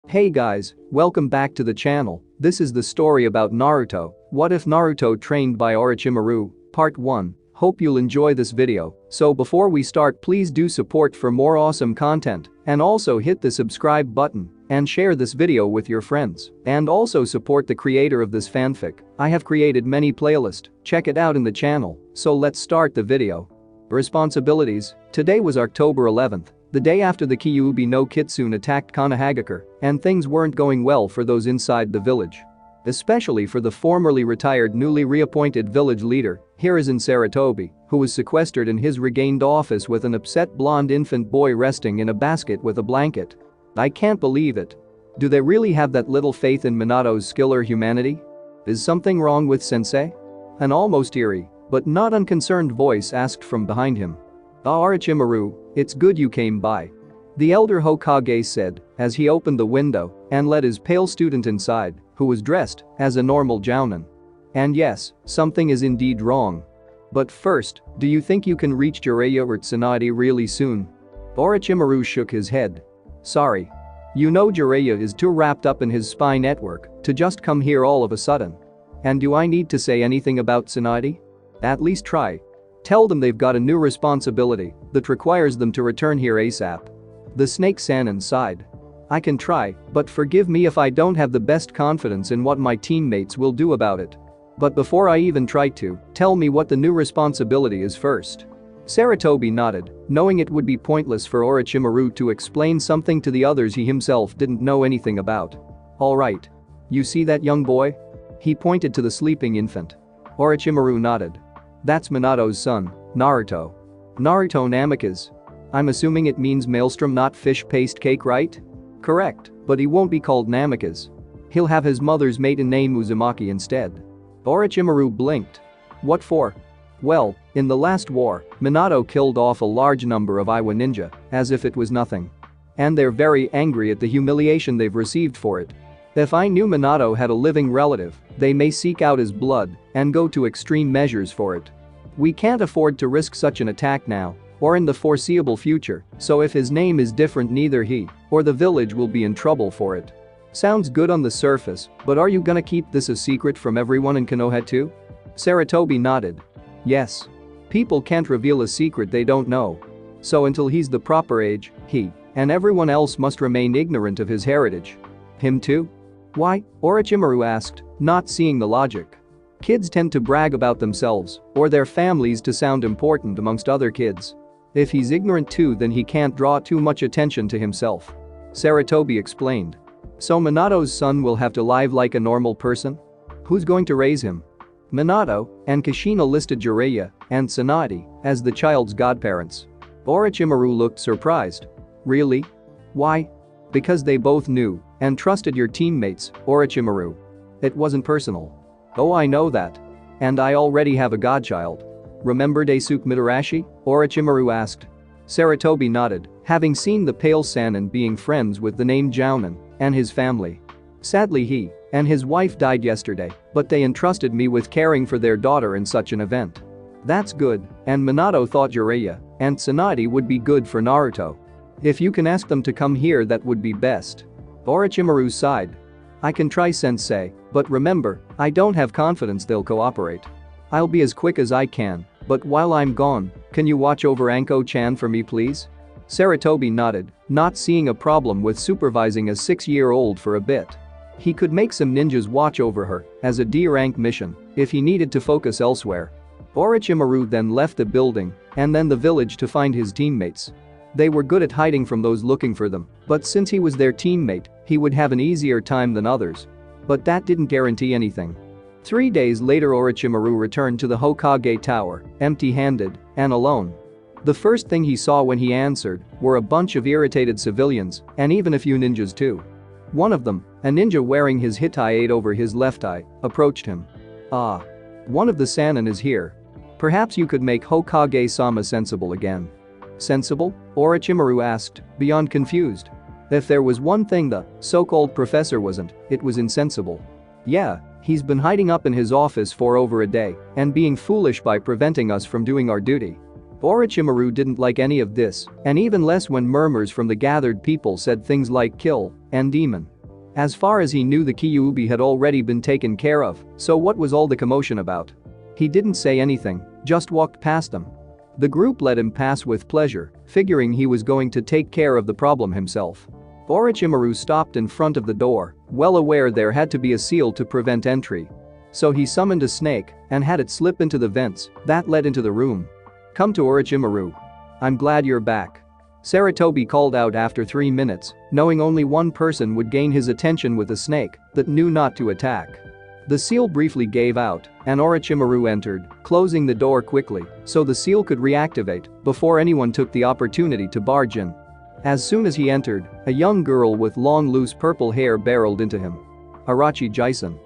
Hey guys, welcome back to the channel. This is the story about Naruto. What if Naruto trained by Orochimaru? Part 1. Hope you'll enjoy this video. So before we start, please do support for more awesome content and also hit the subscribe button and share this video with your friends and also support the creator of this fanfic. I have created many playlists, check it out in the channel. So let's start the video. Responsibilities. Today was October 11th. The day after the Kyuubi no Kitsune attacked Konoha, and things weren't going well for those inside the village. Especially for the formerly retired newly reappointed village leader, Hiruzen Sarutobi, who was sequestered in his regained office with an upset blonde infant boy resting in a basket with a blanket. I can't believe it. Do they really have that little faith in Minato's skill or humanity? Is something wrong with sensei? An almost eerie, but not unconcerned voice asked from behind him. Orochimaru, it's good you came by. The elder Hokage said as he opened the window and let his pale student inside, who was dressed as a normal jounin. And yes, something is indeed wrong. But first, do you think you can reach Jiraiya or Tsunade really soon? Orochimaru shook his head. Sorry. You know Jiraiya is too wrapped up in his spy network to just come here all of a sudden. And do I need to say anything about Tsunade? At least try. Tell them they've got a new responsibility that requires them to return here ASAP. The Snake Sannin sighed. I can try, but forgive me if I don't have the best confidence in what my teammates will do about it. But before I even try to, tell me what the new responsibility is first. Sarutobi nodded, knowing it would be pointless for Orochimaru to explain something to the others he himself didn't know anything about. Alright. You see that young boy? He pointed to the sleeping infant. Orochimaru nodded. That's Minato's son, Naruto. Naruto Namikaze. I'm assuming it means maelstrom, not fish paste cake, right? Correct, but he won't be called Namikaze. He'll have his mother's maiden name Uzumaki instead. Orochimaru blinked. What for? Well, in the last war, Minato killed off a large number of Iwa ninja, as if it was nothing. And they're very angry at the humiliation they've received for it. If I knew Minato had a living relative, they may seek out his blood and go to extreme measures for it. We can't afford to risk such an attack now or in the foreseeable future, so if his name is different, neither he or the village will be in trouble for it. Sounds good on the surface, but are you gonna keep this a secret from everyone in Konoha too? Sarutobi nodded. Yes. People can't reveal a secret they don't know. So until he's the proper age, he and everyone else must remain ignorant of his heritage. Him too? Why? Orochimaru asked, not seeing the logic. Kids tend to brag about themselves or their families to sound important amongst other kids. If he's ignorant too, then he can't draw too much attention to himself. Sarutobi explained. So Minato's son will have to live like a normal person? Who's going to raise him? Minato and Kushina listed Jiraiya and Tsunade as the child's godparents. Orochimaru looked surprised. Really? Why? Because they both knew and trusted your teammates, Orochimaru. It wasn't personal. Oh, I know that. And I already have a godchild. Remember Daisuke Mitarashi? Orochimaru asked. Sarutobi nodded, having seen the Pale Sannin being friends with the name Jounin and his family. Sadly, he and his wife died yesterday, but they entrusted me with caring for their daughter in such an event. That's good, and Minato thought Jiraiya and Tsunade would be good for Naruto. If you can ask them to come here, that would be best. Orochimaru sighed. I can try, sensei, but remember, I don't have confidence they'll cooperate. I'll be as quick as I can, but while I'm gone, can you watch over Anko-chan for me, please? Sarutobi nodded, not seeing a problem with supervising a 6-year-old for a bit. He could make some ninjas watch over her as a D-rank mission if he needed to focus elsewhere. Orochimaru then left the building and then the village to find his teammates. They were good at hiding from those looking for them, but since he was their teammate, he would have an easier time than others. But that didn't guarantee anything. 3 days later, Orochimaru returned to the Hokage Tower, empty-handed and alone. The first thing he saw when he answered were a bunch of irritated civilians and even a few ninjas too. One of them, a ninja wearing his hitai over his left eye, approached him. Ah. One of the Sannin is here. Perhaps you could make Hokage-sama sensible again. Sensible? Orochimaru asked, beyond confused. If there was one thing the so-called professor wasn't, it was insensible. Yeah, he's been hiding up in his office for over a day and being foolish by preventing us from doing our duty. Orochimaru didn't like any of this, and even less when murmurs from the gathered people said things like kill and demon. As far as he knew, the Kyuubi had already been taken care of, so what was all the commotion about? He didn't say anything, just walked past them. The group let him pass with pleasure, figuring he was going to take care of the problem himself. Orochimaru stopped in front of the door, well aware there had to be a seal to prevent entry. So he summoned a snake and had it slip into the vents that led into the room. "Come to Orochimaru. I'm glad you're back," Sarutobi called out after 3 minutes, knowing only one person would gain his attention with a snake that knew not to attack. The seal briefly gave out, and Orochimaru entered, closing the door quickly so the seal could reactivate before anyone took the opportunity to barge in. As soon as he entered, a young girl with long loose purple hair barreled into him. "Arachi Jason.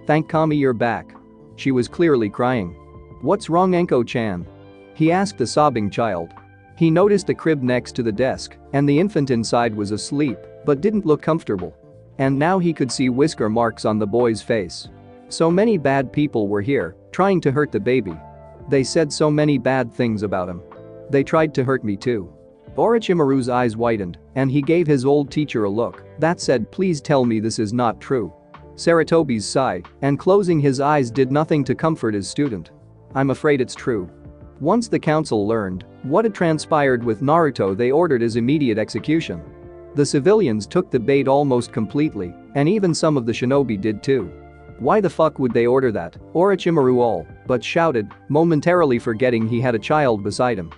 Thank Kami you're back." She was clearly crying. "What's wrong, Enko-chan?" he asked the sobbing child. He noticed the crib next to the desk, and the infant inside was asleep but didn't look comfortable. And now he could see whisker marks on the boy's face. So many bad people were here, trying to hurt the baby. They said so many bad things about him. They tried to hurt me too. Orochimaru's eyes widened, and he gave his old teacher a look that said, "Please tell me this is not true." Sarutobi's sigh and closing his eyes did nothing to comfort his student. "I'm afraid it's true." Once the council learned what had transpired with Naruto, they ordered his immediate execution. The civilians took the bait almost completely, and even some of the shinobi did too. Why the fuck would they order that? Orochimaru all but shouted, momentarily forgetting he had a child beside him.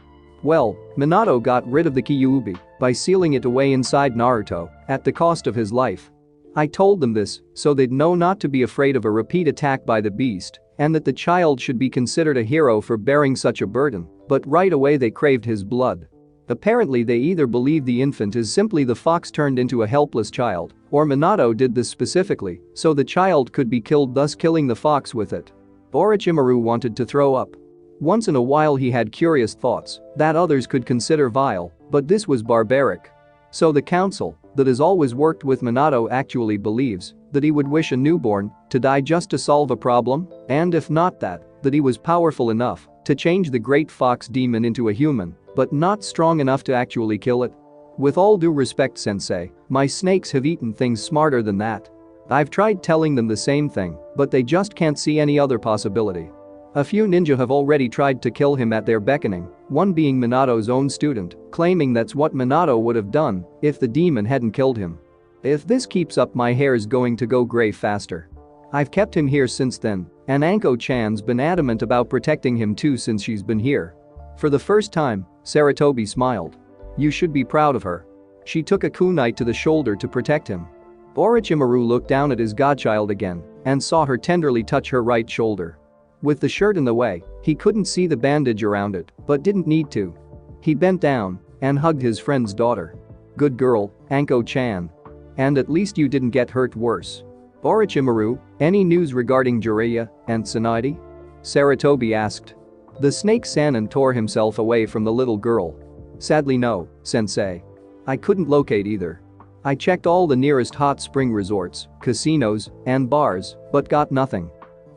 Well, Minato got rid of the Kyuubi by sealing it away inside Naruto at the cost of his life. I told them this so they'd know not to be afraid of a repeat attack by the beast and that the child should be considered a hero for bearing such a burden, but right away they craved his blood. Apparently they either believe the infant is simply the fox turned into a helpless child, or Minato did this specifically so the child could be killed, thus killing the fox with it. Orochimaru wanted to throw up. Once in a while he had curious thoughts that others could consider vile, but this was barbaric. So the council that has always worked with Minato actually believes that he would wish a newborn to die just to solve a problem, and if not that he was powerful enough to change the great fox demon into a human, but not strong enough to actually kill it. With all due respect, sensei, my snakes have eaten things smarter than that. I've tried telling them the same thing, but they just can't see any other possibility. A few ninja have already tried to kill him at their beckoning, one being Minato's own student, claiming that's what Minato would have done if the demon hadn't killed him. If this keeps up, my hair is going to go gray faster. I've kept him here since then, and Anko-chan's been adamant about protecting him too since she's been here. For the first time, Sarutobi smiled. You should be proud of her. She took a kunai to the shoulder to protect him. Orochimaru looked down at his godchild again and saw her tenderly touch her right shoulder. With the shirt in the way, he couldn't see the bandage around it, but didn't need to. He bent down and hugged his friend's daughter. Good girl, Anko-chan. And at least you didn't get hurt worse. Orochimaru, any news regarding Jiraiya and Tsunade? Sarutobi asked. The snake Sannin tore himself away from the little girl. Sadly no, sensei. I couldn't locate either. I checked all the nearest hot spring resorts, casinos, and bars, but got nothing.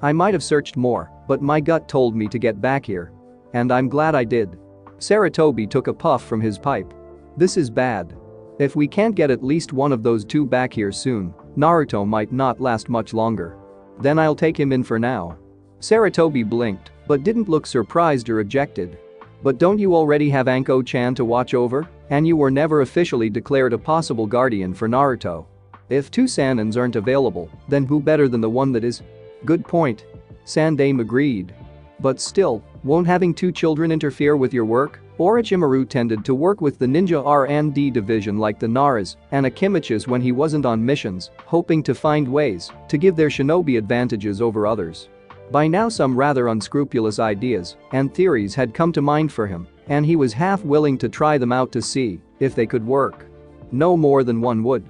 I might have searched more, but my gut told me to get back here. And I'm glad I did. Sarutobi took a puff from his pipe. This is bad. If we can't get at least one of those two back here soon, Naruto might not last much longer. Then I'll take him in for now. Sarutobi blinked, but didn't look surprised or ejected. But don't you already have Anko-chan to watch over? And you were never officially declared a possible guardian for Naruto. If two Sannins aren't available, then who better than the one that is? Good point. Sandame agreed. But still, won't having two children interfere with your work? Orochimaru tended to work with the ninja R&D division like the Naras and Akimichis when he wasn't on missions, hoping to find ways to give their shinobi advantages over others. By now some rather unscrupulous ideas and theories had come to mind for him, and he was half willing to try them out to see if they could work. No more than one would.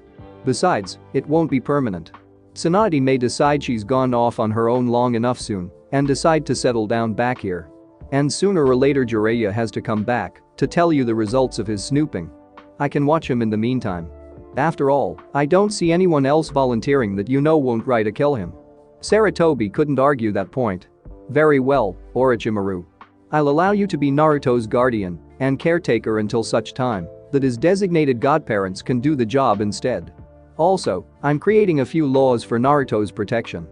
Besides, it won't be permanent. Tsunade may decide she's gone off on her own long enough soon and decide to settle down back here. And sooner or later Jiraiya has to come back to tell you the results of his snooping. I can watch him in the meantime. After all, I don't see anyone else volunteering that won't try to kill him. Sarutobi couldn't argue that point. Very well, Orochimaru. I'll allow you to be Naruto's guardian and caretaker until such time that his designated godparents can do the job instead. Also, I'm creating a few laws for Naruto's protection.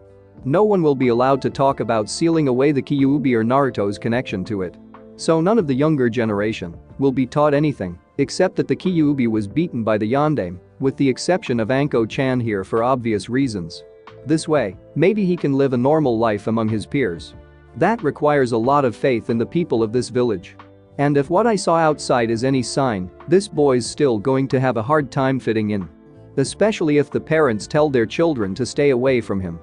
No one will be allowed to talk about sealing away the Kyuubi or Naruto's connection to it. So none of the younger generation will be taught anything except that the Kyuubi was beaten by the Yondaime, with the exception of Anko-chan here for obvious reasons. This way, maybe he can live a normal life among his peers. That requires a lot of faith in the people of this village. And if what I saw outside is any sign, this boy's still going to have a hard time fitting in. Especially if the parents tell their children to stay away from him.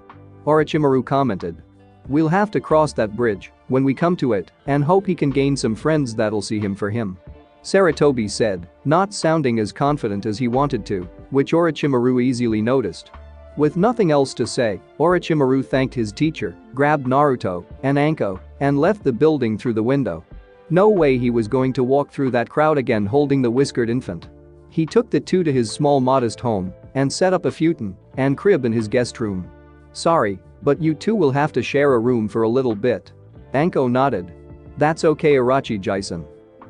Orochimaru commented. We'll have to cross that bridge when we come to it and hope he can gain some friends that'll see him for him. Sarutobi said, not sounding as confident as he wanted to, which Orochimaru easily noticed. With nothing else to say, Orochimaru thanked his teacher, grabbed Naruto and Anko, and left the building through the window. No way he was going to walk through that crowd again holding the whiskered infant. He took the two to his small modest home and set up a futon and crib in his guest room. Sorry, but you two will have to share a room for a little bit. Anko nodded. That's okay, Orochi-jisen.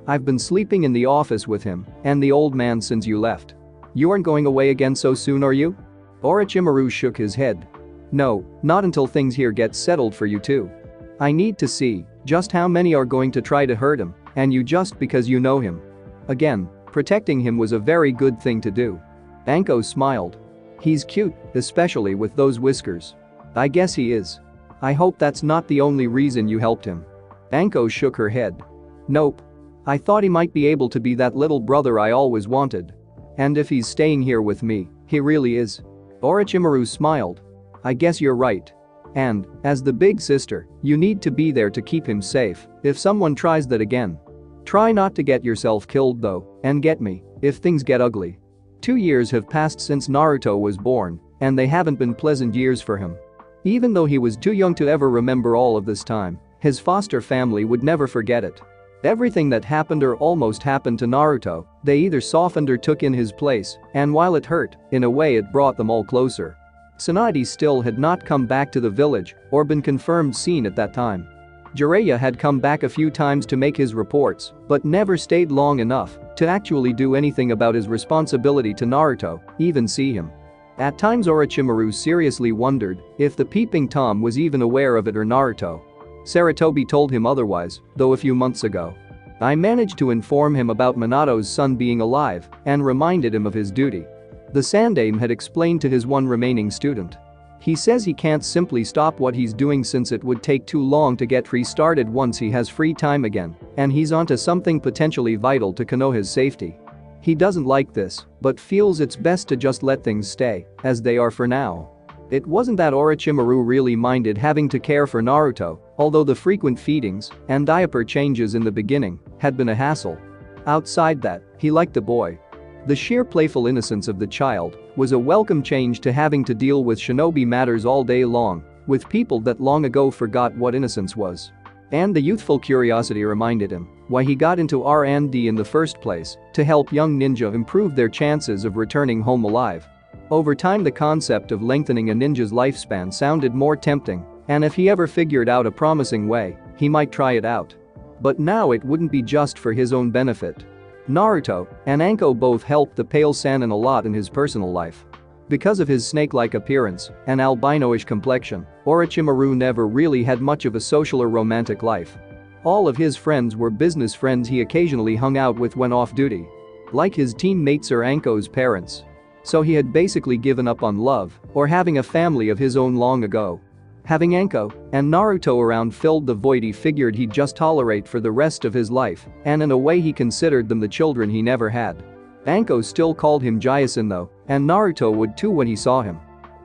I've been sleeping in the office with him and the old man since you left. You aren't going away again so soon, are you? Orochimaru shook his head. No, not until things here get settled for you two. I need to see just how many are going to try to hurt him, and you just because you know him. Again, protecting him was a very good thing to do. Anko smiled. He's cute, especially with those whiskers. I guess he is. I hope that's not the only reason you helped him. Anko shook her head. Nope. I thought he might be able to be that little brother I always wanted. And if he's staying here with me, he really is. Orochimaru smiled. I guess you're right. And, as the big sister, you need to be there to keep him safe if someone tries that again. Try not to get yourself killed though, and get me if things get ugly. 2 years have passed since Naruto was born, and they haven't been pleasant years for him. Even though he was too young to ever remember all of this time, his foster family would never forget it. Everything that happened or almost happened to Naruto, they either softened or took in his place, and while it hurt, in a way it brought them all closer. Tsunade still had not come back to the village or been confirmed seen at that time. Jiraiya had come back a few times to make his reports, but never stayed long enough to actually do anything about his responsibility to Naruto, even see him. At times Orochimaru seriously wondered if the peeping Tom was even aware of it or Naruto. Sarutobi told him otherwise, though a few months ago. I managed to inform him about Minato's son being alive and reminded him of his duty. The Sandaime had explained to his one remaining student. He says he can't simply stop what he's doing since it would take too long to get restarted once he has free time again, and he's onto something potentially vital to Konoha's safety. He doesn't like this, but feels it's best to just let things stay as they are for now. It wasn't that Orochimaru really minded having to care for Naruto, although the frequent feedings and diaper changes in the beginning had been a hassle. Outside that, he liked the boy. The sheer playful innocence of the child was a welcome change to having to deal with shinobi matters all day long, with people that long ago forgot what innocence was. And the youthful curiosity reminded him why he got into R&D in the first place, to help young ninja improve their chances of returning home alive. Over time the concept of lengthening a ninja's lifespan sounded more tempting, and if he ever figured out a promising way, he might try it out. But now it wouldn't be just for his own benefit. Naruto and Anko both helped the Pale Sannin a lot in his personal life. Because of his snake-like appearance and albino-ish complexion, Orochimaru never really had much of a social or romantic life. All of his friends were business friends he occasionally hung out with when off duty. Like his teammates or Anko's parents. So he had basically given up on love or having a family of his own long ago. Having Anko and Naruto around filled the void he figured he'd just tolerate for the rest of his life, and in a way he considered them the children he never had. Anko still called him Jisen though, and Naruto would too when he saw him.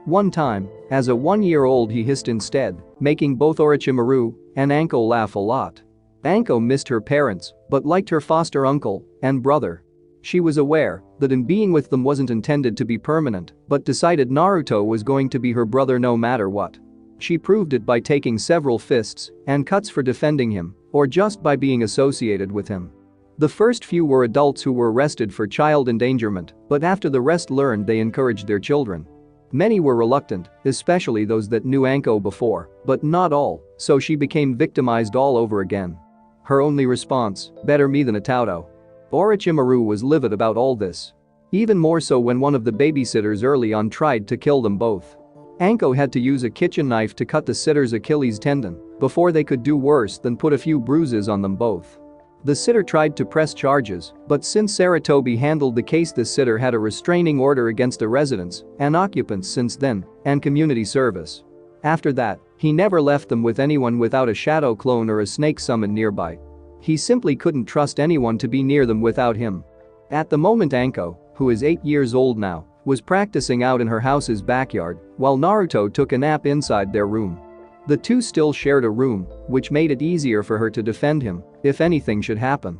One time, as a 1-year-old he hissed instead, making both Orochimaru and Anko laugh a lot. Anko missed her parents, but liked her foster uncle and brother. She was aware that in being with them wasn't intended to be permanent, but decided Naruto was going to be her brother no matter what. She proved it by taking several fists and cuts for defending him, or just by being associated with him. The first few were adults who were arrested for child endangerment, but after the rest learned they encouraged their children. Many were reluctant, especially those that knew Anko before, but not all, so she became victimized all over again. Her only response, better me than a Tauto. Orochimaru was livid about all this. Even more so when one of the babysitters early on tried to kill them both. Anko had to use a kitchen knife to cut the sitter's Achilles tendon before they could do worse than put a few bruises on them both. The sitter tried to press charges, but since Sarutobi handled the case, the sitter had a restraining order against the residents and occupants since then, and community service. After that, he never left them with anyone without a shadow clone or a snake summon nearby. He simply couldn't trust anyone to be near them without him. At the moment, Anko, who is 8 years old now, was practicing out in her house's backyard while Naruto took a nap inside their room. The two still shared a room, which made it easier for her to defend him if anything should happen.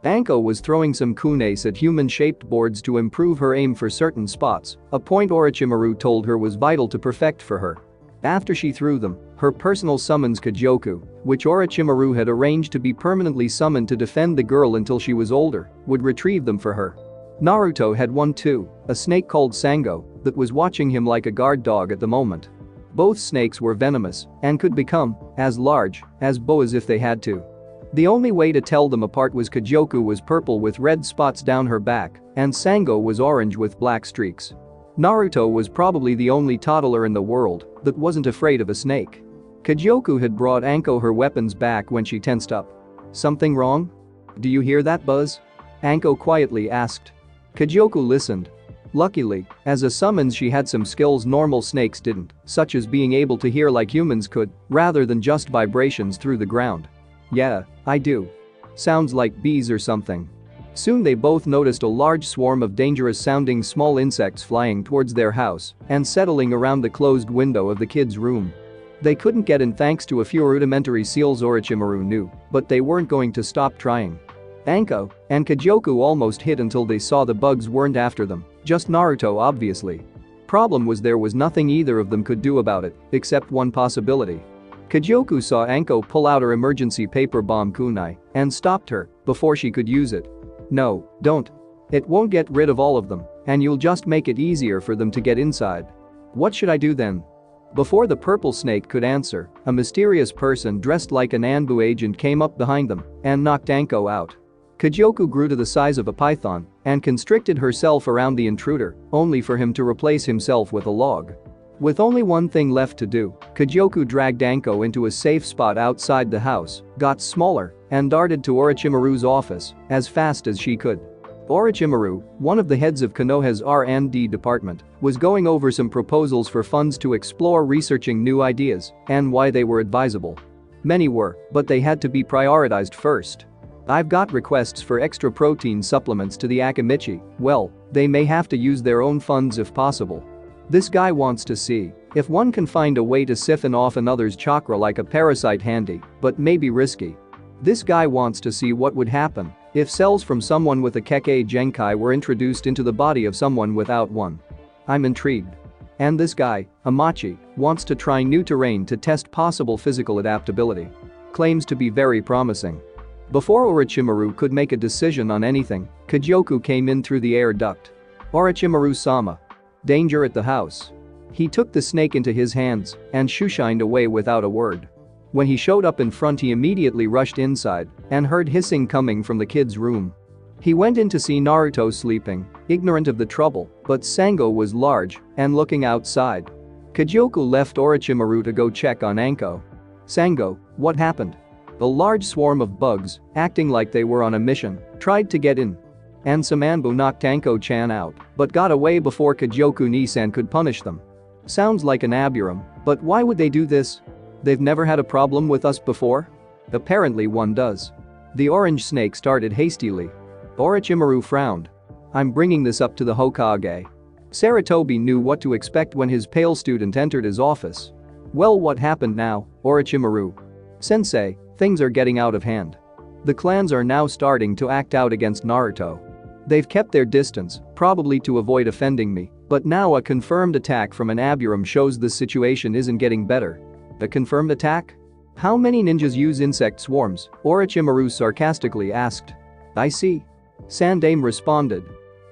Anko was throwing some kunes at human-shaped boards to improve her aim for certain spots, a point Orochimaru told her was vital to perfect for her. After she threw them, her personal summons Kajioku, which Orochimaru had arranged to be permanently summoned to defend the girl until she was older, would retrieve them for her. Naruto had one too, a snake called Sango, that was watching him like a guard dog at the moment. Both snakes were venomous and could become as large as boas if they had to. The only way to tell them apart was Kajioku was purple with red spots down her back and Sango was orange with black streaks. Naruto was probably the only toddler in the world that wasn't afraid of a snake. Kajioku had brought Anko her weapons back when she tensed up. "Something wrong? Do you hear that buzz?" Anko quietly asked. Kajioku listened. Luckily, as a summons she had some skills normal snakes didn't, such as being able to hear like humans could, rather than just vibrations through the ground. "Yeah, I do. Sounds like bees or something." Soon they both noticed a large swarm of dangerous-sounding small insects flying towards their house and settling around the closed window of the kids' room. They couldn't get in thanks to a few rudimentary seals Orochimaru knew, but they weren't going to stop trying. Anko and Kajioku almost hid until they saw the bugs weren't after them, just Naruto obviously. Problem was there was nothing either of them could do about it, except one possibility. Kajioku saw Anko pull out her emergency paper bomb kunai and stopped her before she could use it. "No, don't. It won't get rid of all of them, and you'll just make it easier for them to get inside." "What should I do then?" Before the purple snake could answer, a mysterious person dressed like an Anbu agent came up behind them and knocked Anko out. Kajioku grew to the size of a python and constricted herself around the intruder, only for him to replace himself with a log. With only one thing left to do, Kajioku dragged Anko into a safe spot outside the house, got smaller, and darted to Orochimaru's office as fast as she could. Orochimaru, one of the heads of Konoha's R&D department, was going over some proposals for funds to explore researching new ideas and why they were advisable. Many were, but they had to be prioritized first. "I've got requests for extra protein supplements to the Akimichi. Well, they may have to use their own funds if possible. This guy wants to see if one can find a way to siphon off another's chakra like a parasite handy, but maybe risky. This guy wants to see what would happen if cells from someone with a Kekkei Genkai were introduced into the body of someone without one. I'm intrigued. And this guy, Amachi, wants to try new terrain to test possible physical adaptability. Claims to be very promising." Before Orochimaru could make a decision on anything, Kajioku came in through the air duct. "Orochimaru-sama. Danger at the house." He took the snake into his hands and shoo-shined away without a word. When he showed up in front, he immediately rushed inside and heard hissing coming from the kid's room. He went in to see Naruto sleeping, ignorant of the trouble, but Sango was large and looking outside. Kajioku left Orochimaru to go check on Anko. "Sango, what happened?" A large swarm of bugs, acting like they were on a mission, tried to get in. And some Anbu knocked Anko-chan out, but got away before Kajioku-ni-san could punish them. "Sounds like an aberrum, but why would they do this? They've never had a problem with us before?" "Apparently one does." The orange snake started hastily. Orochimaru frowned. "I'm bringing this up to the Hokage." Sarutobi knew what to expect when his pale student entered his office. "Well, what happened now, Orochimaru?" "Sensei, things are getting out of hand. The clans are now starting to act out against Naruto. They've kept their distance, probably to avoid offending me, but now a confirmed attack from an aberrum shows the situation isn't getting better." "A confirmed attack? How many ninjas use insect swarms?" Orochimaru sarcastically asked. "I see." Sandame responded.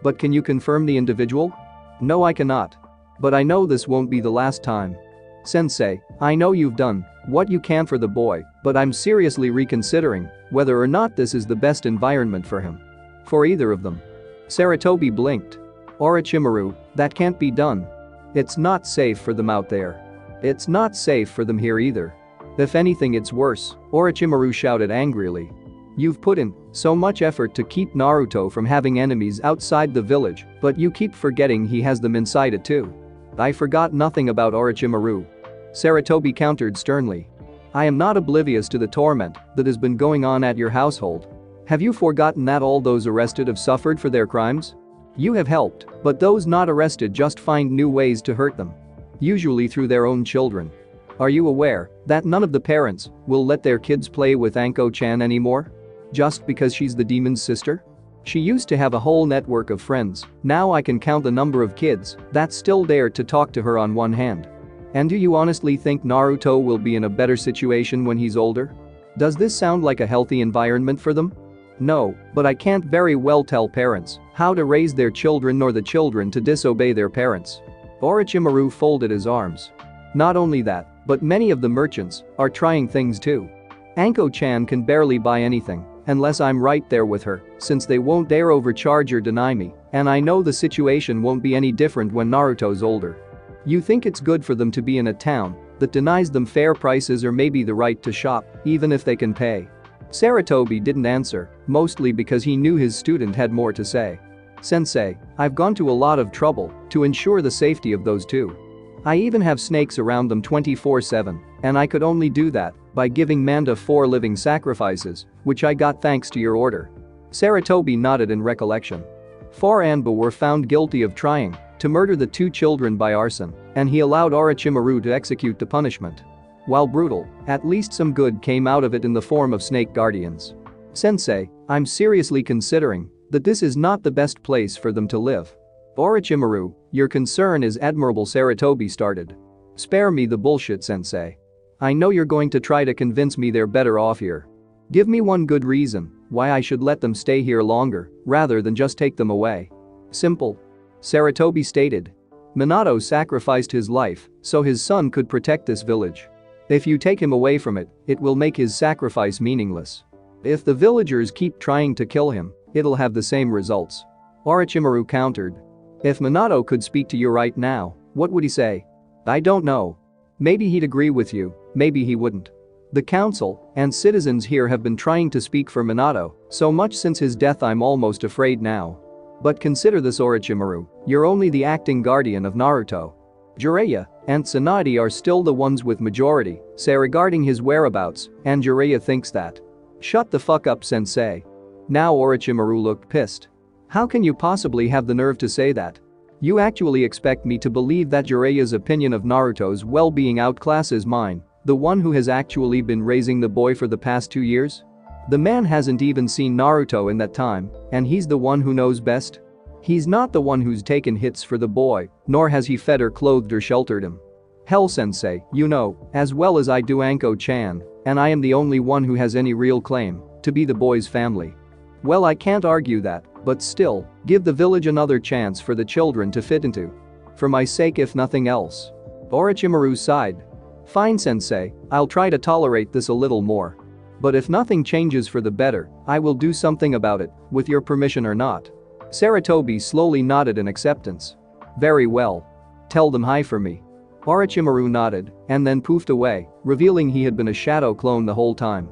"But can you confirm the individual?" "No, I cannot. But I know this won't be the last time. Sensei, I know you've done what you can for the boy, but I'm seriously reconsidering whether or not this is the best environment for him. For either of them." Sarutobi blinked. Orochimaru, that can't be done. It's not safe for them out there. It's not safe for them here either. If anything, it's worse, Orochimaru shouted angrily. You've put in so much effort to keep Naruto from having enemies outside the village, but you keep forgetting he has them inside it too. I forgot nothing about Orochimaru. Sarutobi countered sternly. I am not oblivious to the torment that has been going on at your household. Have you forgotten that all those arrested have suffered for their crimes? You have helped, but those not arrested just find new ways to hurt them. Usually through their own children. Are you aware that none of the parents will let their kids play with Anko-chan anymore? Just because she's the demon's sister? She used to have a whole network of friends, now I can count the number of kids that still dare to talk to her on one hand. And do you honestly think Naruto will be in a better situation when he's older? Does this sound like a healthy environment for them? No, but I can't very well tell parents how to raise their children nor the children to disobey their parents. Orochimaru folded his arms. Not only that, but many of the merchants are trying things too. Anko-chan can barely buy anything unless I'm right there with her, since they won't dare overcharge or deny me, and I know the situation won't be any different when Naruto's older. You think it's good for them to be in a town that denies them fair prices or maybe the right to shop, even if they can pay? Sarutobi didn't answer, mostly because he knew his student had more to say. Sensei, I've gone to a lot of trouble to ensure the safety of those two. I even have snakes around them 24/7, and I could only do that by giving Manda 4 living sacrifices, which I got thanks to your order. Sarutobi nodded in recollection. 4 Anba were found guilty of trying to murder the 2 children by arson, and he allowed Orochimaru to execute the punishment. While brutal, at least some good came out of it in the form of snake guardians. Sensei, I'm seriously considering that this is not the best place for them to live. Orochimaru, your concern is admirable, Sarutobi started. Spare me the bullshit, Sensei. I know you're going to try to convince me they're better off here. Give me one good reason why I should let them stay here longer rather than just take them away. Simple. Sarutobi stated. Minato sacrificed his life so his son could protect this village. If you take him away from it, it will make his sacrifice meaningless. If the villagers keep trying to kill him, it'll have the same results. Orochimaru countered. If Minato could speak to you right now, what would he say? I don't know. Maybe he'd agree with you, maybe he wouldn't. The council and citizens here have been trying to speak for Minato so much since his death I'm almost afraid now. But consider this, Orochimaru, you're only the acting guardian of Naruto. Jiraiya and Tsunade are still the ones with majority say regarding his whereabouts, and Jiraiya thinks that. Shut the fuck up, Sensei. Now Orochimaru looked pissed. How can you possibly have the nerve to say that? You actually expect me to believe that Jiraiya's opinion of Naruto's well-being outclasses mine, the one who has actually been raising the boy for the past 2 years? The man hasn't even seen Naruto in that time, and he's the one who knows best? He's not the one who's taken hits for the boy, nor has he fed or clothed or sheltered him. Hell, Sensei, you know as well as I do Anko-chan, and I am the only one who has any real claim to be the boy's family. Well, I can't argue that, but still, give the village another chance for the children to fit into. For my sake, if nothing else. Orochimaru sighed. Fine, Sensei, I'll try to tolerate this a little more. But if nothing changes for the better, I will do something about it, with your permission or not. Sarutobi slowly nodded in acceptance. Very well. Tell them hi for me. Orochimaru nodded and then poofed away, revealing he had been a shadow clone the whole time.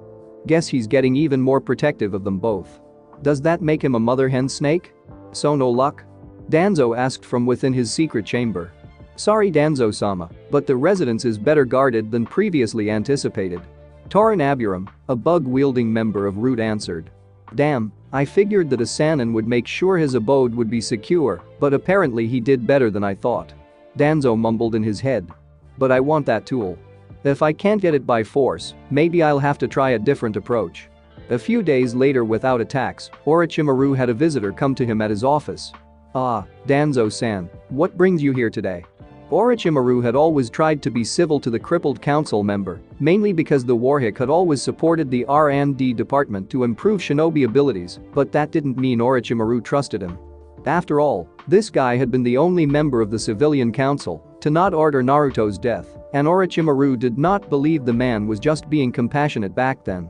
Guess he's getting even more protective of them both. Does that make him a mother hen snake? So no luck? Danzo asked from within his secret chamber. Sorry, Danzo-sama, but the residence is better guarded than previously anticipated. Tauren Aburam, a bug-wielding member of Root, answered. Damn, I figured that a Sannin would make sure his abode would be secure, but apparently he did better than I thought. Danzo mumbled in his head. But I want that tool. If I can't get it by force, maybe I'll have to try a different approach. A few days later, without attacks, Orochimaru had a visitor come to him at his office. Ah, Danzo-san, what brings you here today? Orochimaru had always tried to be civil to the crippled council member, mainly because the Warhick had always supported the R&D department to improve shinobi abilities, but that didn't mean Orochimaru trusted him. After all, this guy had been the only member of the civilian council to not order Naruto's death, and Orochimaru did not believe the man was just being compassionate back then.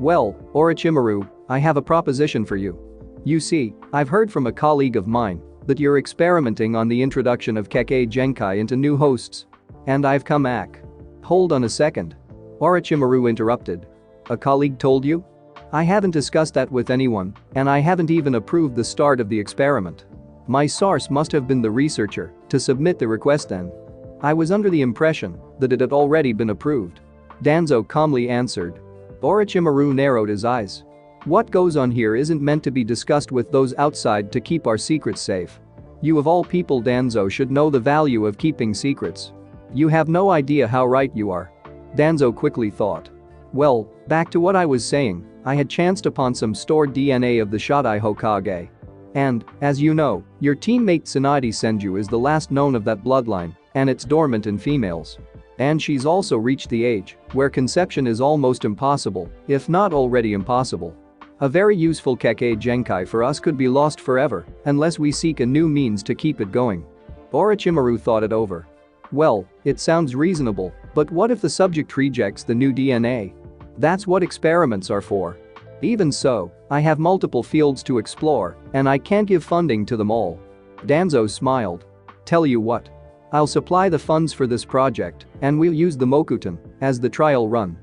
Well, Orochimaru, I have a proposition for you. You see, I've heard from a colleague of mine that you're experimenting on the introduction of Kekkei Genkai into new hosts. And I've come back. Hold on a second. Orochimaru interrupted. A colleague told you? I haven't discussed that with anyone, and I haven't even approved the start of the experiment. My source must have been the researcher to submit the request then. I was under the impression that it had already been approved. Danzo calmly answered. Orochimaru narrowed his eyes. What goes on here isn't meant to be discussed with those outside to keep our secrets safe. You of all people, Danzo, should know the value of keeping secrets. You have no idea how right you are. Danzo quickly thought. Well, back to what I was saying, I had chanced upon some stored DNA of the Shodai Hokage. And, as you know, your teammate Tsunade Senju is the last known of that bloodline, and it's dormant in females. And she's also reached the age where conception is almost impossible, if not already impossible. A very useful Kekkei Genkai for us could be lost forever unless we seek a new means to keep it going. Orochimaru thought it over. Well, it sounds reasonable, but what if the subject rejects the new DNA? That's what experiments are for. Even so, I have multiple fields to explore, and I can't give funding to them all. Danzo smiled. Tell you what. I'll supply the funds for this project, and we'll use the Mokuton as the trial run.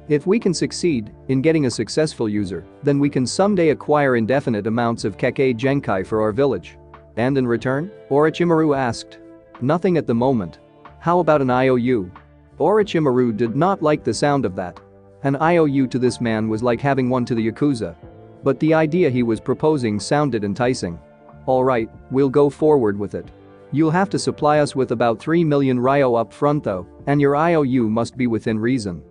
If we can succeed in getting a successful user, then we can someday acquire indefinite amounts of Kekkei Genkai for our village. And in return? Orochimaru asked. Nothing at the moment. How about an IOU? Orochimaru did not like the sound of that. An IOU to this man was like having one to the Yakuza. But the idea he was proposing sounded enticing. Alright, we'll go forward with it. You'll have to supply us with about 3 million ryo up front though, and your IOU must be within reason.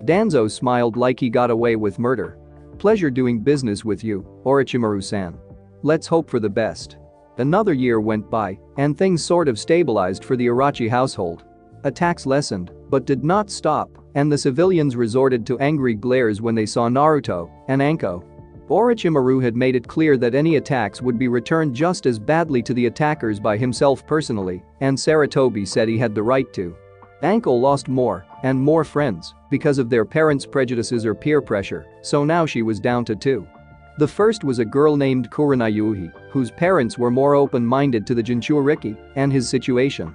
Danzo smiled like he got away with murder. Pleasure doing business with you, Orochimaru-san. Let's hope for the best. Another year went by, and things sort of stabilized for the Orochi household. Attacks lessened, but did not stop, and the civilians resorted to angry glares when they saw Naruto and Anko. Orochimaru had made it clear that any attacks would be returned just as badly to the attackers by himself personally, and Saratobi said he had the right to. Anko lost more and more friends because of their parents' prejudices or peer pressure, so now she was down to 2. The first was a girl named Kurenayuhi, whose parents were more open-minded to the Jinchuriki and his situation.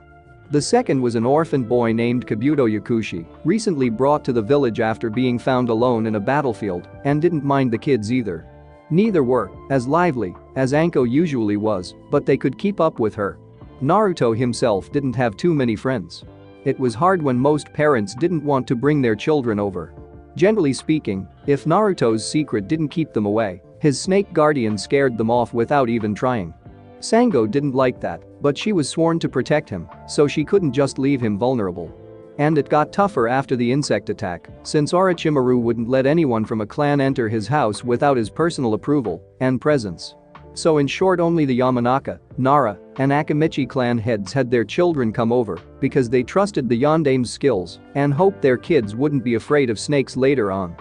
The second was an orphan boy named Kabuto Yakushi, recently brought to the village after being found alone in a battlefield, and didn't mind the kids either. Neither were as lively as Anko usually was, but they could keep up with her. Naruto himself didn't have too many friends. It was hard when most parents didn't want to bring their children over. Generally speaking, if Naruto's secret didn't keep them away, his snake guardian scared them off without even trying. Sango didn't like that, but she was sworn to protect him, so she couldn't just leave him vulnerable. And it got tougher after the insect attack, since Orochimaru wouldn't let anyone from a clan enter his house without his personal approval and presence. So in short, only the Yamanaka, Nara, and Akamichi clan heads had their children come over because they trusted the Yandame's skills and hoped their kids wouldn't be afraid of snakes later on.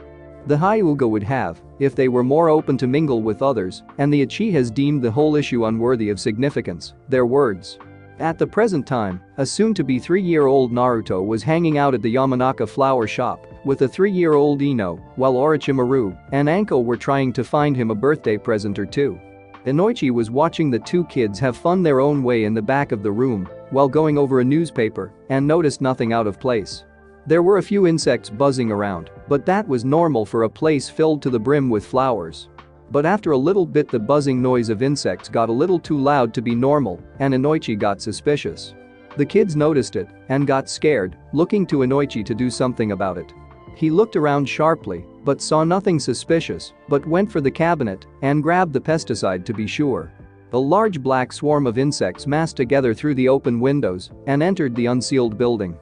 The Hyuga would have, if they were more open to mingle with others, and the Uchihas deemed the whole issue unworthy of significance, their words. At the present time, a soon-to-be 3-year-old Naruto was hanging out at the Yamanaka flower shop with a 3-year-old Ino, while Orochimaru and Anko were trying to find him a birthday present or two. Inoichi was watching the two kids have fun their own way in the back of the room while going over a newspaper and noticed nothing out of place. There were a few insects buzzing around, but that was normal for a place filled to the brim with flowers. But after a little bit the buzzing noise of insects got a little too loud to be normal, and Inoichi got suspicious. The kids noticed it and got scared, looking to Inoichi to do something about it. He looked around sharply, but saw nothing suspicious, but went for the cabinet and grabbed the pesticide to be sure. A large black swarm of insects massed together through the open windows and entered the unsealed building.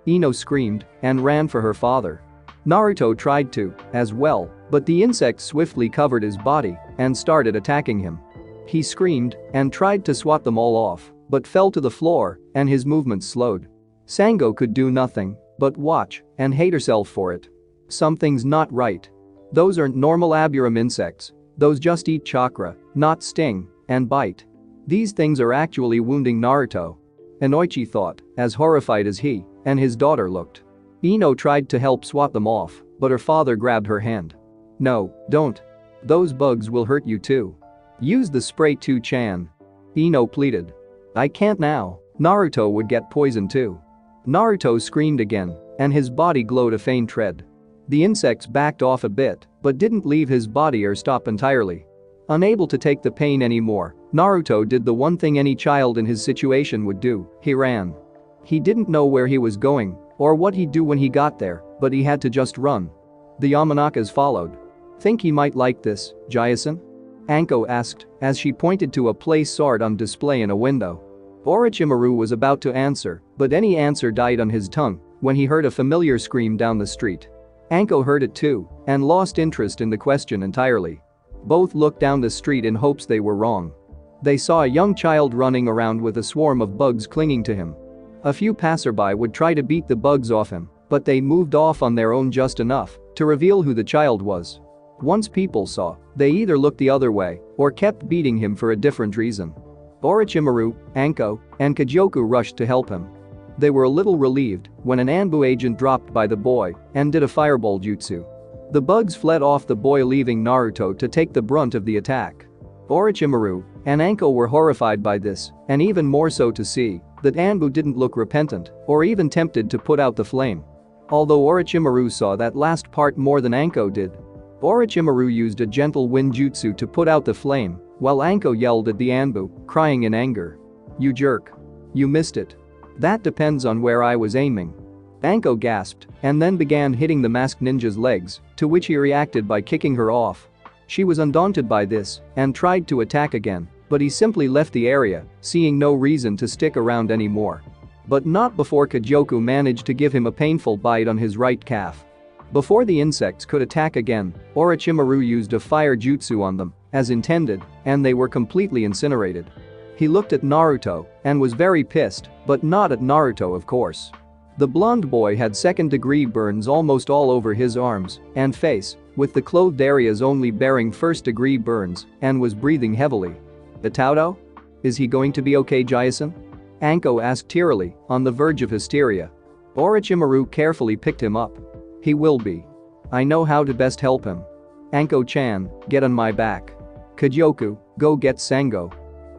Ino screamed and ran for her father. Naruto tried to, as well, but the insects swiftly covered his body and started attacking him. He screamed and tried to swat them all off, but fell to the floor and his movements slowed. Sango could do nothing but watch and hate herself for it. Something's not right. Those aren't normal Aburum insects. Those just eat chakra, not sting and bite. These things are actually wounding Naruto. Inoichi thought, as horrified as he and his daughter looked. Ino tried to help swat them off, but her father grabbed her hand. No, don't. Those bugs will hurt you too. Use the spray 2-chan. Ino pleaded. I can't now. Naruto would get poisoned too. Naruto screamed again, and his body glowed a faint red. The insects backed off a bit, but didn't leave his body or stop entirely. Unable to take the pain anymore, Naruto did the one thing any child in his situation would do, he ran. He didn't know where he was going, or what he'd do when he got there, but he had to just run. The Yamanakas followed. Think he might like this, Jason? Anko asked, as she pointed to a place sword on display in a window. Orochimaru was about to answer, but any answer died on his tongue when he heard a familiar scream down the street. Anko heard it too, and lost interest in the question entirely. Both looked down the street in hopes they were wrong. They saw a young child running around with a swarm of bugs clinging to him. A few passerby would try to beat the bugs off him, but they moved off on their own just enough to reveal who the child was. Once people saw, they either looked the other way or kept beating him for a different reason. Orochimaru, Anko, and Kyoku rushed to help him. They were a little relieved when an Anbu agent dropped by the boy and did a fireball jutsu. The bugs fled off the boy, leaving Naruto to take the brunt of the attack. Orochimaru and Anko were horrified by this, and even more so to see that Anbu didn't look repentant or even tempted to put out the flame. Although Orochimaru saw that last part more than Anko did. Orochimaru used a gentle wind jutsu to put out the flame, while Anko yelled at the Anbu, crying in anger. You jerk. You missed it. That depends on where I was aiming. Anko gasped and then began hitting the masked ninja's legs, to which he reacted by kicking her off. She was undaunted by this and tried to attack again, but he simply left the area, seeing no reason to stick around anymore. But not before Kyoku managed to give him a painful bite on his right calf. Before the insects could attack again, Orochimaru used a fire jutsu on them, as intended, and they were completely incinerated. He looked at Naruto and was very pissed, but not at Naruto, of course. The blonde boy had second-degree burns almost all over his arms and face, with the clothed areas only bearing first-degree burns, and was breathing heavily. Itaudo? Is he going to be okay, Jason? Anko asked tearily, on the verge of hysteria. Orochimaru carefully picked him up. He will be. I know how to best help him. Anko-chan, get on my back. Kyoku, go get Sango.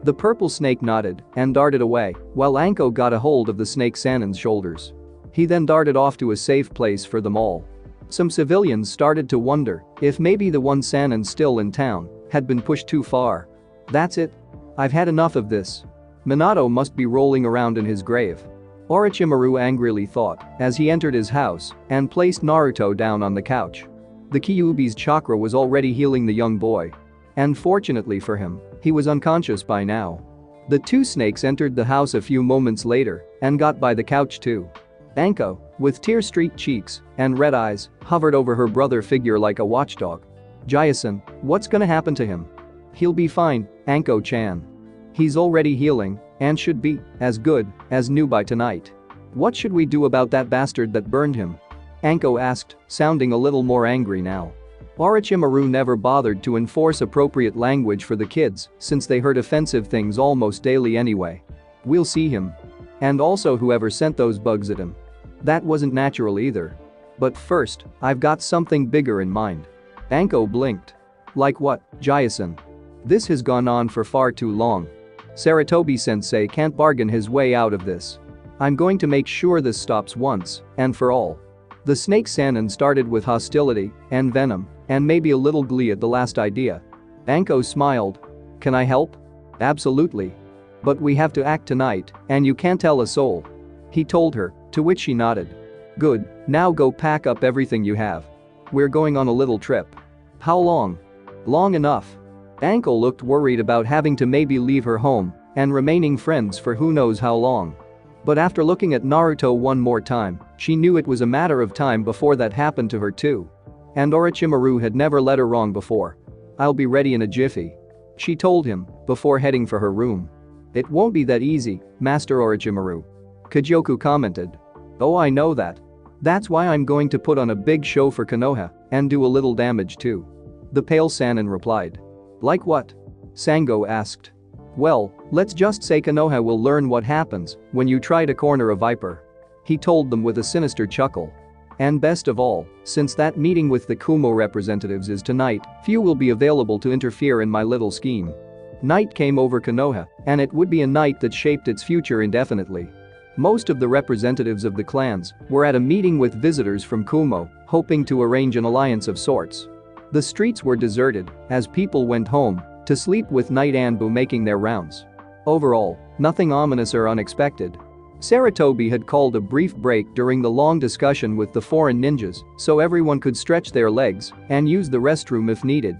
The purple snake nodded and darted away, while Anko got a hold of the snake Sannin's shoulders. He then darted off to a safe place for them all. Some civilians started to wonder if maybe the one Sannin still in town had been pushed too far. That's it. I've had enough of this. Minato must be rolling around in his grave. Orochimaru angrily thought as he entered his house and placed Naruto down on the couch. The Kyuubi's chakra was already healing the young boy. And fortunately for him, he was unconscious by now. The two snakes entered the house a few moments later and got by the couch too. Anko, with tear-streaked cheeks and red eyes, hovered over her brother figure like a watchdog. Jason, what's gonna happen to him? He'll be fine, Anko-chan. He's already healing and should be as good as new by tonight. What should we do about that bastard that burned him? Anko asked, sounding a little more angry now. Orochimaru never bothered to enforce appropriate language for the kids since they heard offensive things almost daily anyway. We'll see him. And also whoever sent those bugs at him. That wasn't natural either. But first, I've got something bigger in mind. Anko blinked. Like what, Jason? This has gone on for far too long. Sarutobi-sensei can't bargain his way out of this. I'm going to make sure this stops once and for all. The snake Sannin started with hostility and venom and maybe a little glee at the last idea. Anko smiled. Can I help? Absolutely. But we have to act tonight and you can't tell a soul. He told her, to which she nodded. Good, now go pack up everything you have. We're going on a little trip. How long? Long enough. Anko looked worried about having to maybe leave her home and remaining friends for who knows how long. But after looking at Naruto one more time, she knew it was a matter of time before that happened to her too. And Orochimaru had never led her wrong before. I'll be ready in a jiffy. She told him before heading for her room. It won't be that easy, Master Orochimaru. Kyoku commented. Oh, I know that. That's why I'm going to put on a big show for Konoha and do a little damage too. The pale Sannin replied. Like what? Sango asked. Well, let's just say Konoha will learn what happens when you try to corner a viper. He told them with a sinister chuckle. And best of all, since that meeting with the Kumo representatives is tonight, few will be available to interfere in my little scheme. Night came over Konoha, and it would be a night that shaped its future indefinitely. Most of the representatives of the clans were at a meeting with visitors from Kumo, hoping to arrange an alliance of sorts. The streets were deserted as people went home to sleep, with night Anbu making their rounds. Overall, nothing ominous or unexpected. Sarutobi had called a brief break during the long discussion with the foreign ninjas so everyone could stretch their legs and use the restroom if needed.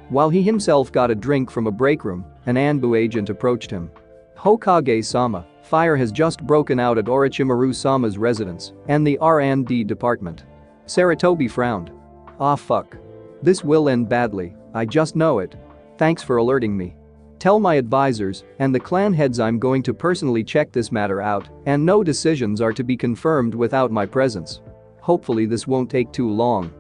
While he himself got a drink from a break room, an Anbu agent approached him. "Hokage-sama, fire has just broken out at Orochimaru-sama's residence and the R&D department." Sarutobi frowned. "Ah fuck. This will end badly, I just know it. Thanks for alerting me. Tell my advisors and the clan heads I'm going to personally check this matter out, and no decisions are to be confirmed without my presence. Hopefully this won't take too long."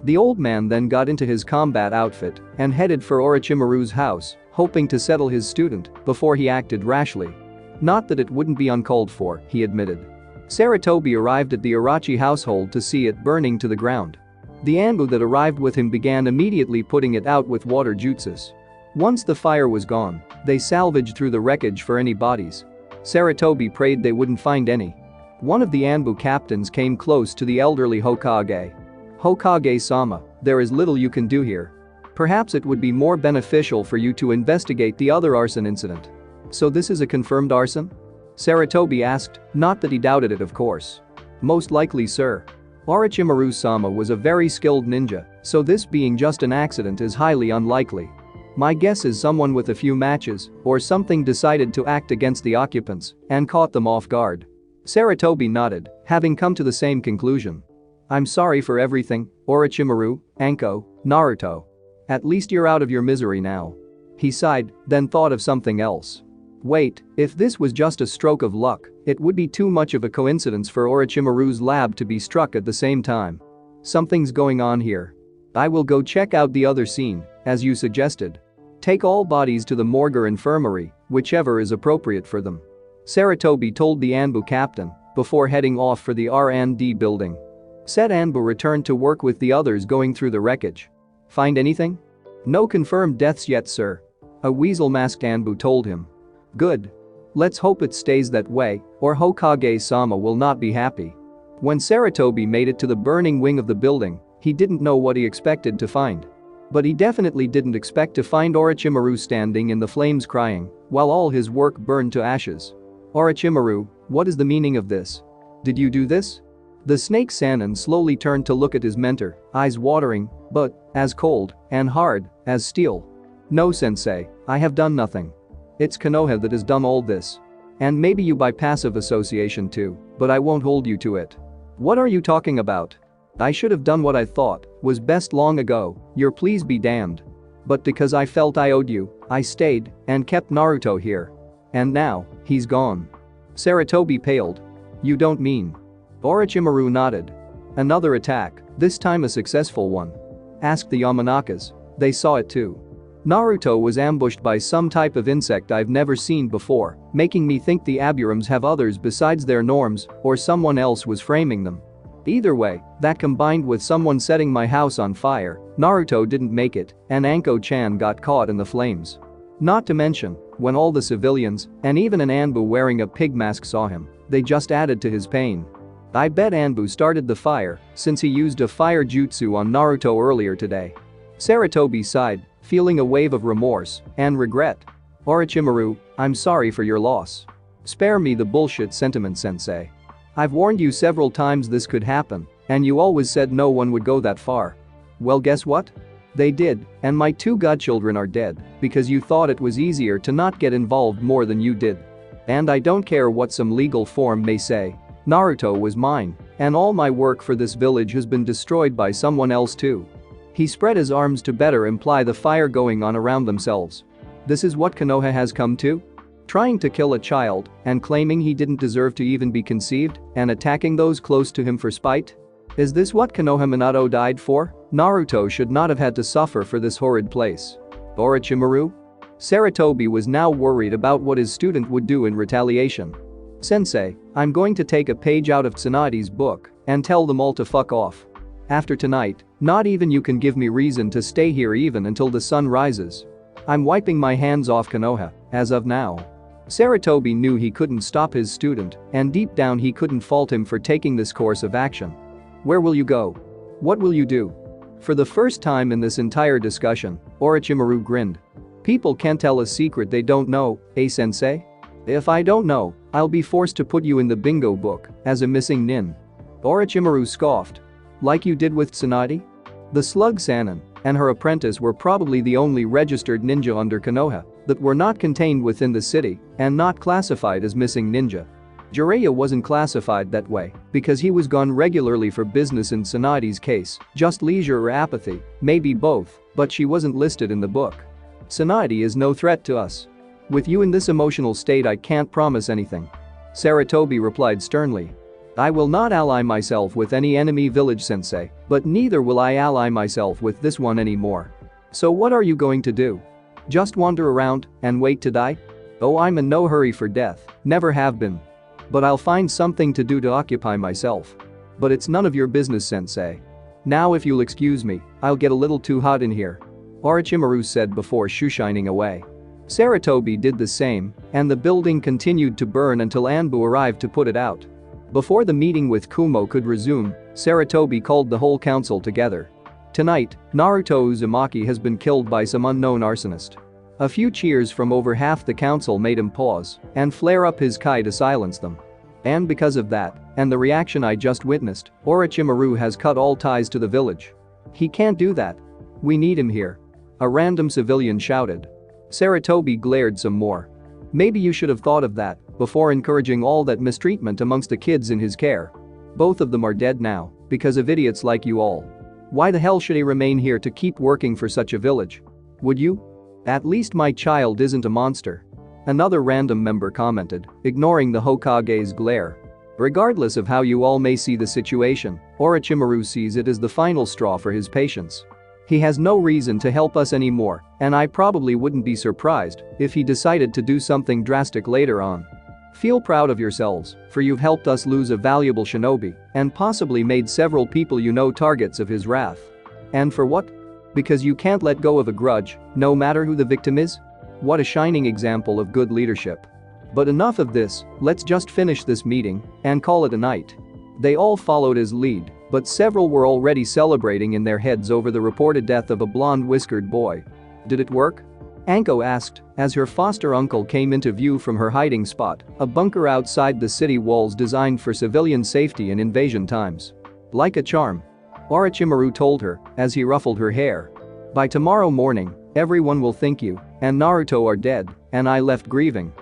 The old man then got into his combat outfit and headed for Orochimaru's house, hoping to settle his student before he acted rashly. Not that it wouldn't be uncalled for, he admitted. Sarutobi arrived at the Orochi household to see it burning to the ground. The Anbu that arrived with him began immediately putting it out with water jutsus. Once the fire was gone, they salvaged through the wreckage for any bodies. Sarutobi prayed they wouldn't find any. One of the Anbu captains came close to the elderly Hokage. "Hokage-sama, there is little you can do here. Perhaps it would be more beneficial for you to investigate the other arson incident." "So this is a confirmed arson?" Sarutobi asked, not that he doubted it, of course. "Most likely, sir. Orochimaru-sama was a very skilled ninja, so this being just an accident is highly unlikely. My guess is someone with a few matches or something decided to act against the occupants and caught them off guard." Sarutobi nodded, having come to the same conclusion. "I'm sorry for everything, Orochimaru, Anko, Naruto. At least you're out of your misery now." He sighed, then thought of something else. Wait, if this was just a stroke of luck, it would be too much of a coincidence for Orochimaru's lab to be struck at the same time. Something's going on here. I will go check out the other scene, as you suggested. Take all bodies to the morgue or infirmary, whichever is appropriate for them." Sarutobi told the Anbu captain before heading off for the R&D building. Said Anbu returned to work with the others going through the wreckage. "Find anything?" "No confirmed deaths yet, sir," a weasel-masked Anbu told him. "Good. Let's hope it stays that way, or Hokage-sama will not be happy." When Sarutobi made it to the burning wing of the building, he didn't know what he expected to find. But he definitely didn't expect to find Orochimaru standing in the flames crying while all his work burned to ashes. "Orochimaru, what is the meaning of this? Did you do this?" The snake Sannin slowly turned to look at his mentor, eyes watering, but as cold and hard as steel. "No, sensei, I have done nothing. It's Konoha that has done all this. And maybe you by passive association too, but I won't hold you to it." "What are you talking about? I should have done what I thought was best long ago, your please be damned. But because I felt I owed you, I stayed and kept Naruto here. And now, he's gone." Sarutobi paled. "You don't mean?" Orochimaru nodded. "Another attack, this time a successful one. Ask the Yamanakas, they saw it too. Naruto was ambushed by some type of insect I've never seen before, making me think the Aburams have others besides their norms, or someone else was framing them. Either way, that combined with someone setting my house on fire, Naruto didn't make it, and Anko-chan got caught in the flames. Not to mention, when all the civilians, and even an Anbu wearing a pig mask saw him, they just added to his pain. I bet Anbu started the fire since he used a fire jutsu on Naruto earlier today." Sarutobi sighed, feeling a wave of remorse and regret. "Orochimaru, I'm sorry for your loss. Spare me the bullshit sentiment, sensei. I've warned you several times this could happen, and you always said no one would go that far. Well, guess what? They did, and my 2 godchildren are dead because you thought it was easier to not get involved more than you did. And I don't care what some legal form may say. Naruto was mine, and all my work for this village has been destroyed by someone else too." He spread his arms to better imply the fire going on around themselves. "This is what Konoha has come to? Trying to kill a child and claiming he didn't deserve to even be conceived and attacking those close to him for spite? Is this what Konoha Minato died for? Naruto should not have had to suffer for this horrid place. Orochimaru?" Sarutobi was now worried about what his student would do in retaliation. "Sensei, I'm going to take a page out of Tsunade's book and tell them all to fuck off. After tonight, not even you can give me reason to stay here even until the sun rises." I'm wiping my hands off Konoha, as of now. Sarutobi knew he couldn't stop his student, and deep down he couldn't fault him for taking this course of action. Where will you go? What will you do? For the first time in this entire discussion, Orochimaru grinned. People can't tell a secret they don't know, eh sensei? If I don't know, I'll be forced to put you in the bingo book as a missing nin. Orochimaru scoffed. Like you did with Tsunade? The slug Sannin and her apprentice were probably the only registered ninja under Konoha that were not contained within the city and not classified as missing ninja. Jiraiya wasn't classified that way because he was gone regularly for business in Tsunade's case, just leisure or apathy, maybe both, but she wasn't listed in the book. Tsunade is no threat to us. With you in this emotional state I can't promise anything. Sarutobi replied sternly. I will not ally myself with any enemy village sensei, but neither will I ally myself with this one anymore. So what are you going to do? Just wander around and wait to die? Oh, I'm in no hurry for death, never have been. But I'll find something to do to occupy myself. But it's none of your business, sensei. Now if you'll excuse me, I'll get a little too hot in here. Orochimaru said before shoo-shining away. Sarutobi did the same, and the building continued to burn until Anbu arrived to put it out. Before the meeting with Kumo could resume, Sarutobi called the whole council together. Tonight, Naruto Uzumaki has been killed by some unknown arsonist. A few cheers from over half the council made him pause and flare up his kai to silence them. And because of that, and the reaction I just witnessed, Orochimaru has cut all ties to the village. He can't do that. We need him here. A random civilian shouted. Sarutobi glared some more. Maybe you should have thought of that before encouraging all that mistreatment amongst the kids in his care. Both of them are dead now because of idiots like you all. Why the hell should he remain here to keep working for such a village? Would you? At least my child isn't a monster. Another random member commented, ignoring the Hokage's glare. Regardless of how you all may see the situation, Orochimaru sees it as the final straw for his patience. He has no reason to help us anymore, and I probably wouldn't be surprised if he decided to do something drastic later on. Feel proud of yourselves, for you've helped us lose a valuable shinobi and possibly made several people you know targets of his wrath. And for what? Because you can't let go of a grudge, no matter who the victim is? What a shining example of good leadership. But enough of this, let's just finish this meeting and call it a night. They all followed his lead, but several were already celebrating in their heads over the reported death of a blonde whiskered boy. Did it work? Anko asked as her foster uncle came into view from her hiding spot, a bunker outside the city walls designed for civilian safety in invasion times. Like a charm. Orochimaru told her as he ruffled her hair. By tomorrow morning, everyone will think you and Naruto are dead and I left grieving.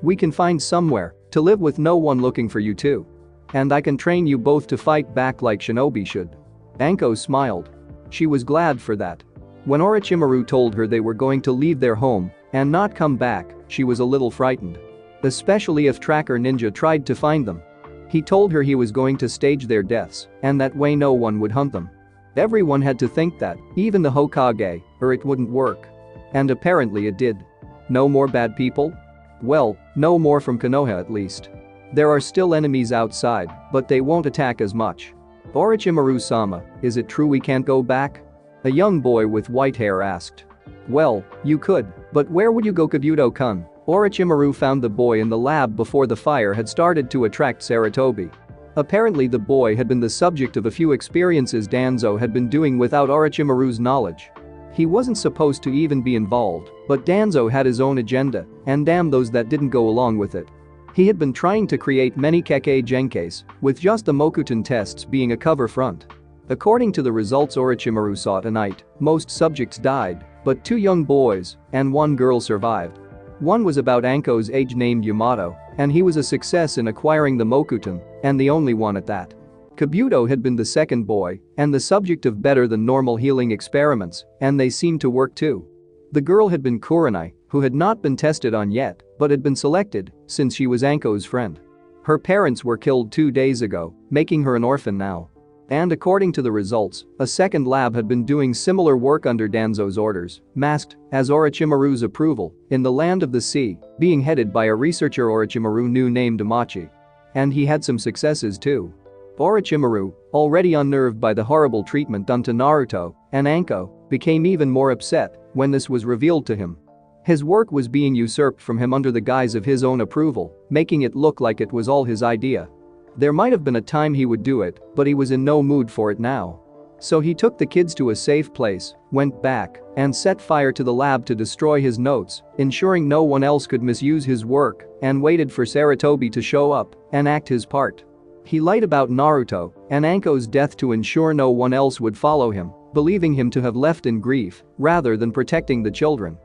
We can find somewhere to live with no one looking for you too. And I can train you both to fight back like shinobi should. Anko smiled. She was glad for that. When Orochimaru told her they were going to leave their home and not come back, she was a little frightened. Especially if Tracker Ninja tried to find them. He told her he was going to stage their deaths and that way no one would hunt them. Everyone had to think that, even the Hokage, or it wouldn't work. And apparently it did. No more bad people? Well, no more from Konoha at least. There are still enemies outside, but they won't attack as much. Orochimaru-sama, is it true we can't go back? A young boy with white hair asked. Well, you could, but where would you go, Kabuto-kun? Orochimaru found the boy in the lab before the fire had started to attract Sarutobi. Apparently the boy had been the subject of a few experiences Danzo had been doing without Orochimaru's knowledge. He wasn't supposed to even be involved, but Danzo had his own agenda, and damn those that didn't go along with it. He had been trying to create many Kekkei Genkais, with just the Mokuton tests being a cover front. According to the results Orochimaru saw tonight, most subjects died, but 2 young boys and 1 girl survived. One was about Anko's age named Yamato, and he was a success in acquiring the Mokuton, and the only one at that. Kabuto had been the second boy and the subject of better than normal healing experiments, and they seemed to work too. The girl had been Kurenai, who had not been tested on yet, but had been selected since she was Anko's friend. Her parents were killed 2 days ago, making her an orphan now. And according to the results, a second lab had been doing similar work under Danzo's orders, masked as Orochimaru's approval, in the land of the sea, being headed by a researcher Orochimaru knew named Amachi. And he had some successes too. Orochimaru, already unnerved by the horrible treatment done to Naruto and Anko, became even more upset when this was revealed to him. His work was being usurped from him under the guise of his own approval, making it look like it was all his idea. There might have been a time he would do it, but he was in no mood for it now. So he took the kids to a safe place, went back, and set fire to the lab to destroy his notes, ensuring no one else could misuse his work, and waited for Sarutobi to show up and act his part. He lied about Naruto and Anko's death to ensure no one else would follow him, believing him to have left in grief rather than protecting the children.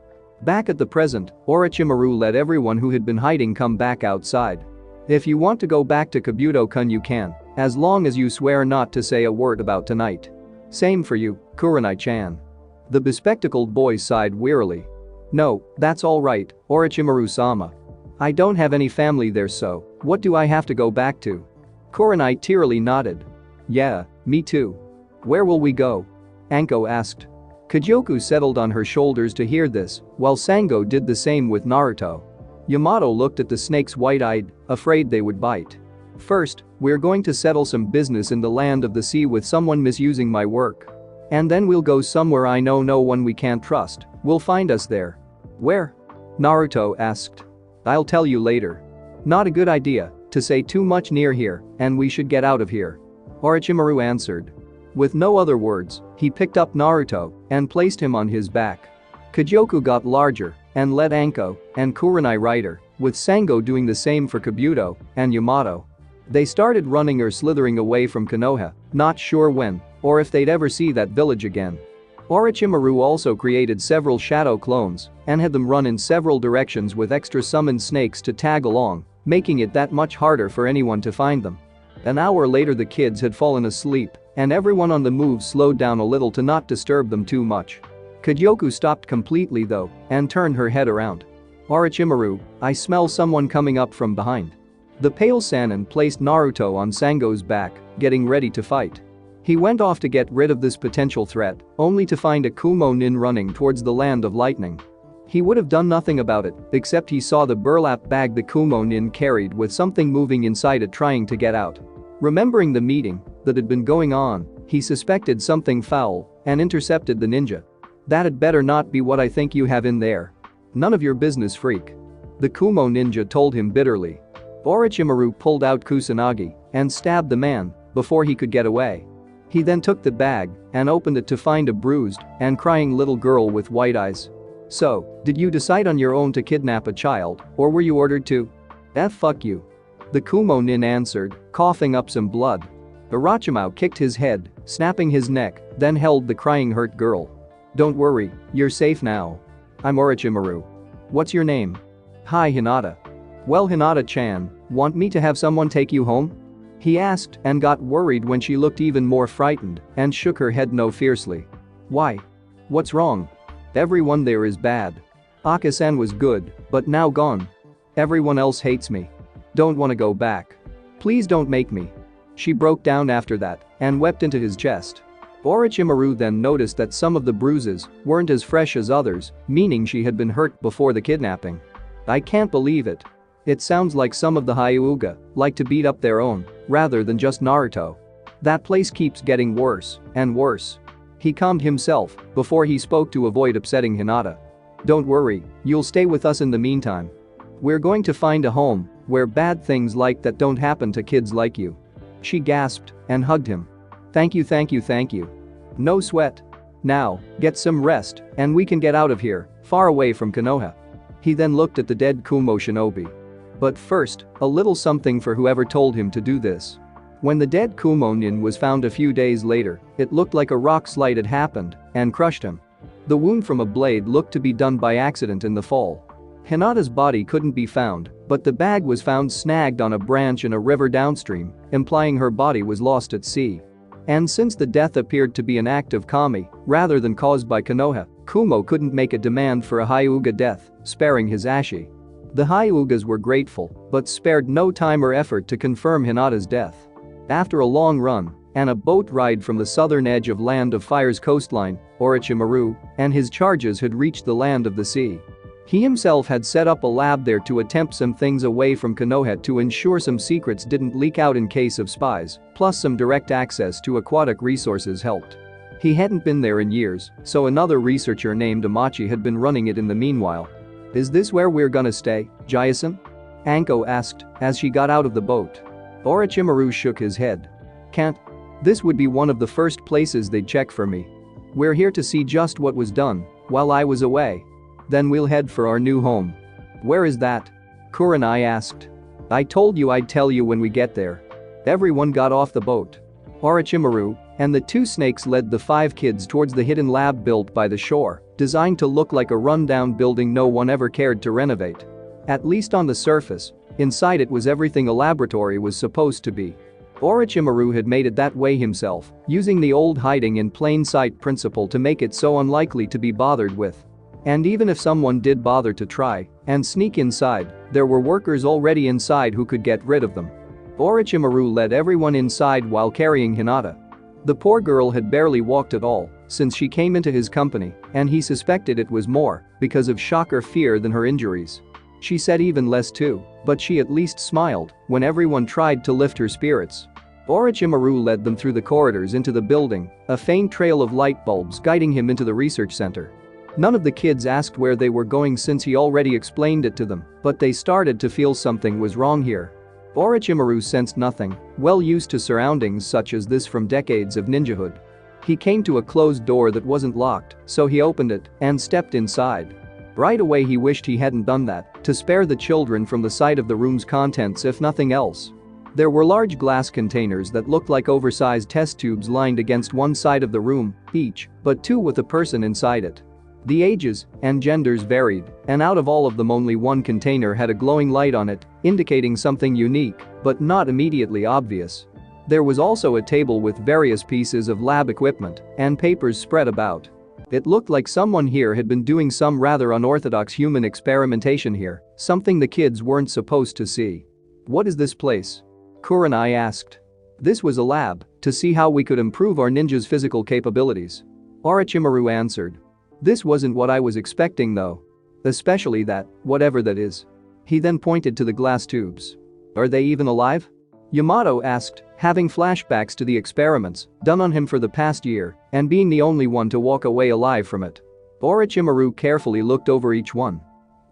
Back at the present, Orochimaru let everyone who had been hiding come back outside. If you want to go back to Kabuto-kun you can, as long as you swear not to say a word about tonight. Same for you, Kurenai-chan. The bespectacled boy sighed wearily. No, that's alright, Orochimaru-sama. I don't have any family there, so what do I have to go back to? Kurenai tearily nodded. Yeah, me too. Where will we go? Anko asked. Kyoku settled on her shoulders to hear this, while Sango did the same with Naruto. Yamato looked at the snakes wide-eyed, afraid they would bite. First, we're going to settle some business in the land of the sea with someone misusing my work. And then we'll go somewhere I know no one we can't trust will find us there. Where? Naruto asked. I'll tell you later. Not a good idea to say too much near here, and we should get out of here. Orochimaru answered. With no other words, he picked up Naruto and placed him on his back. Kyoku got larger and led Anko and Kurenai ride her, with Sango doing the same for Kabuto and Yamato. They started running or slithering away from Konoha, not sure when or if they'd ever see that village again. Orochimaru also created several shadow clones and had them run in several directions with extra summoned snakes to tag along, making it that much harder for anyone to find them. An hour later the kids had fallen asleep and everyone on the move slowed down a little to not disturb them too much. Kyoku stopped completely though and turned her head around. Orochimaru, I smell someone coming up from behind. The pale Sannin placed Naruto on Sango's back, getting ready to fight. He went off to get rid of this potential threat, only to find a Kumo nin running towards the land of lightning. He would have done nothing about it, except he saw the burlap bag the Kumo nin carried with something moving inside it trying to get out. Remembering the meeting that had been going on, he suspected something foul and intercepted the ninja. That had better not be what I think you have in there. None of your business, freak. The Kumo ninja told him bitterly. Orochimaru pulled out Kusanagi and stabbed the man before he could get away. He then took the bag and opened it to find a bruised and crying little girl with white eyes. So, did you decide on your own to kidnap a child, or were you ordered to? Fuck you. The Kumo nin answered, coughing up some blood. Orochimaru kicked his head, snapping his neck, then held the crying hurt girl. Don't worry, you're safe now. I'm Orochimaru. What's your name? Hi Hinata. Well Hinata-chan, want me to have someone take you home? He asked and got worried when she looked even more frightened and shook her head no fiercely. Why? What's wrong? Everyone there is bad. Akasan was good, but now gone. Everyone else hates me. Don't want to go back. Please don't make me. She broke down after that and wept into his chest. Orochimaru then noticed that some of the bruises weren't as fresh as others, meaning she had been hurt before the kidnapping. I can't believe it. It sounds like some of the Hyuga like to beat up their own rather than just Naruto. That place keeps getting worse and worse. He calmed himself before he spoke to avoid upsetting Hinata. Don't worry, you'll stay with us in the meantime. We're going to find a home where bad things like that don't happen to kids like you. She gasped and hugged him. Thank you, thank you, thank you. No sweat. Now, get some rest and we can get out of here, far away from Konoha. He then looked at the dead Kumo shinobi. But first, a little something for whoever told him to do this. When the dead Kumo nin was found a few days later, it looked like a rock slide had happened and crushed him. The wound from a blade looked to be done by accident in the fall. Hinata's body couldn't be found, but the bag was found snagged on a branch in a river downstream, implying her body was lost at sea. And since the death appeared to be an act of kami rather than caused by Konoha, Kumo couldn't make a demand for a Hyuga death, sparing his Ashi. The Hyugas were grateful, but spared no time or effort to confirm Hinata's death. After a long run and a boat ride from the southern edge of Land of Fire's coastline, Orochimaru and his charges had reached the Land of the Sea. He himself had set up a lab there to attempt some things away from Konoha to ensure some secrets didn't leak out in case of spies, plus some direct access to aquatic resources helped. He hadn't been there in years, so another researcher named Amachi had been running it in the meanwhile. Is this where we're gonna stay, Jason? Anko asked as she got out of the boat. Orochimaru shook his head. Can't. This would be one of the first places they'd check for me. We're here to see just what was done while I was away. Then we'll head for our new home. Where is that? Kurenai asked. I told you I'd tell you when we get there. Everyone got off the boat. Orochimaru and the two snakes led the 5 kids towards the hidden lab built by the shore, designed to look like a rundown building no one ever cared to renovate. At least on the surface, inside it was everything a laboratory was supposed to be. Orochimaru had made it that way himself, using the old hiding in plain sight principle to make it so unlikely to be bothered with. And even if someone did bother to try and sneak inside, there were workers already inside who could get rid of them. Orochimaru led everyone inside while carrying Hinata. The poor girl had barely walked at all since she came into his company, and he suspected it was more because of shock or fear than her injuries. She said even less too, but she at least smiled when everyone tried to lift her spirits. Orochimaru led them through the corridors into the building, a faint trail of light bulbs guiding him into the research center. None of the kids asked where they were going since he already explained it to them, but they started to feel something was wrong here. Orochimaru sensed nothing, well used to surroundings such as this from decades of ninjahood. He came to a closed door that wasn't locked, so he opened it and stepped inside. Right away he wished he hadn't done that, to spare the children from the sight of the room's contents if nothing else. There were large glass containers that looked like oversized test tubes lined against one side of the room, each, but 2 with a person inside it. The ages and genders varied, and out of all of them only one container had a glowing light on it, indicating something unique, but not immediately obvious. There was also a table with various pieces of lab equipment and papers spread about. It looked like someone here had been doing some rather unorthodox human experimentation here, something the kids weren't supposed to see. What is this place? Kurenai asked. This was a lab to see how we could improve our ninjas' physical capabilities. Orochimaru answered. This wasn't what I was expecting though. Especially that, whatever that is. He then pointed to the glass tubes. Are they even alive? Yamato asked, having flashbacks to the experiments done on him for the past year and being the only one to walk away alive from it. Orochimaru carefully looked over each one.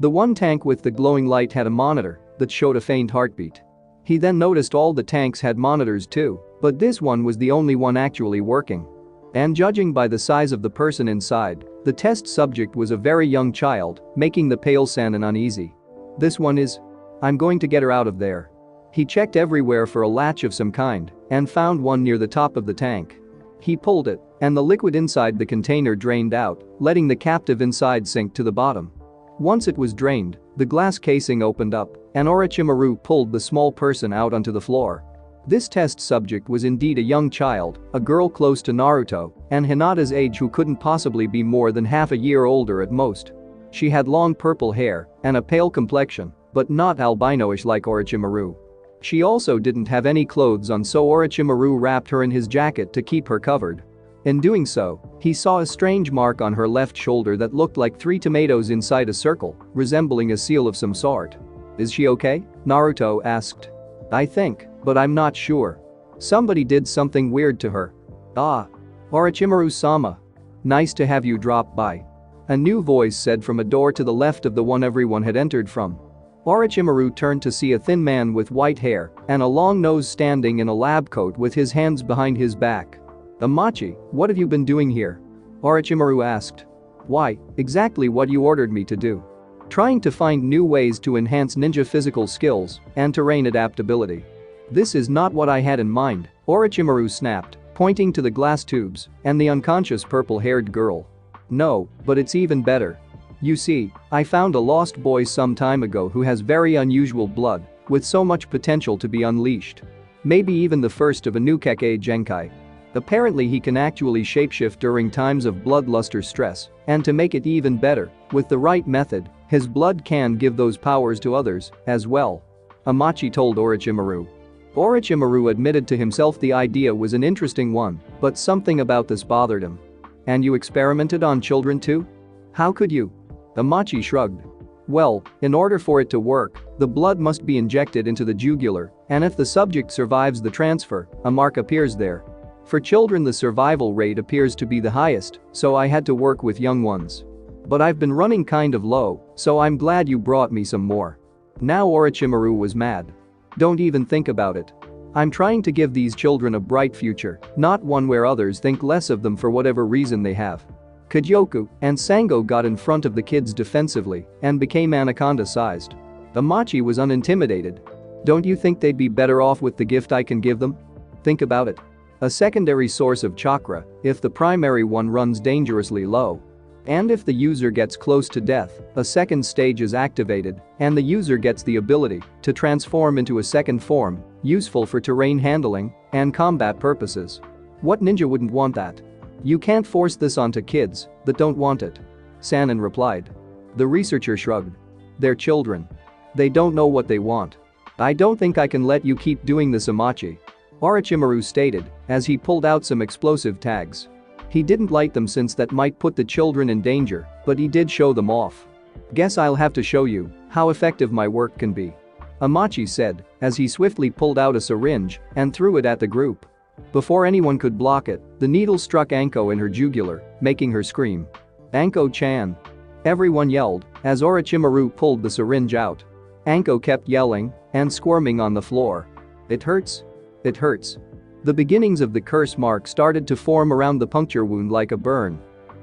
The one tank with the glowing light had a monitor that showed a faint heartbeat. He then noticed all the tanks had monitors too, but this one was the only one actually working. And judging by the size of the person inside, the test subject was a very young child, making the pale Sanin uneasy. This one is. I'm going to get her out of there. He checked everywhere for a latch of some kind and found one near the top of the tank. He pulled it, and the liquid inside the container drained out, letting the captive inside sink to the bottom. Once it was drained, the glass casing opened up, and Orochimaru pulled the small person out onto the floor. This test subject was indeed a young child, a girl close to Naruto, and Hinata's age who couldn't possibly be more than half a year older at most. She had long purple hair and a pale complexion, but not albino-ish like Orochimaru. She also didn't have any clothes on, so Orochimaru wrapped her in his jacket to keep her covered. In doing so, he saw a strange mark on her left shoulder that looked like 3 tomatoes inside a circle, resembling a seal of some sort. Is she okay? Naruto asked. I think, but I'm not sure. Somebody did something weird to her. Ah. Orochimaru-sama. Nice to have you drop by. A new voice said from a door to the left of the one everyone had entered from. Orochimaru turned to see a thin man with white hair and a long nose standing in a lab coat with his hands behind his back. Amachi, what have you been doing here? Orochimaru asked. Why, exactly what you ordered me to do. Trying to find new ways to enhance ninja physical skills and terrain adaptability. This is not what I had in mind, Orochimaru snapped, pointing to the glass tubes and the unconscious purple-haired girl. No, but it's even better. You see, I found a lost boy some time ago who has very unusual blood, with so much potential to be unleashed. Maybe even the first of a new Kekkei Genkai. Apparently he can actually shapeshift during times of bloodlust stress, and to make it even better, with the right method, his blood can give those powers to others as well. Amachi told Orochimaru. Orochimaru admitted to himself the idea was an interesting one, but something about this bothered him. And you experimented on children too? How could you? Amachi shrugged. Well, in order for it to work, the blood must be injected into the jugular, and if the subject survives the transfer, a mark appears there. For children the survival rate appears to be the highest, so I had to work with young ones. But I've been running kind of low, so I'm glad you brought me some more. Now Orochimaru was mad. Don't even think about it. I'm trying to give these children a bright future, not one where others think less of them for whatever reason they have. Kyoku and Sango got in front of the kids defensively and became anaconda-sized. Amachi was unintimidated. Don't you think they'd be better off with the gift I can give them? Think about it. A secondary source of chakra if the primary one runs dangerously low. And if the user gets close to death, a second stage is activated and the user gets the ability to transform into a second form, useful for terrain handling and combat purposes. What ninja wouldn't want that? You can't force this onto kids that don't want it. Sanin replied. The researcher shrugged. They're children. They don't know what they want. I don't think I can let you keep doing this, Amachi. Orochimaru stated as he pulled out some explosive tags. He didn't like them since that might put the children in danger, but he did show them off. Guess I'll have to show you how effective my work can be. Amachi said as he swiftly pulled out a syringe and threw it at the group. Before anyone could block it, the needle struck Anko in her jugular, making her scream. Anko-chan. Everyone yelled as Orochimaru pulled the syringe out. Anko kept yelling and squirming on the floor. It hurts. It hurts. The beginnings of the curse mark started to form around the puncture wound like a burn.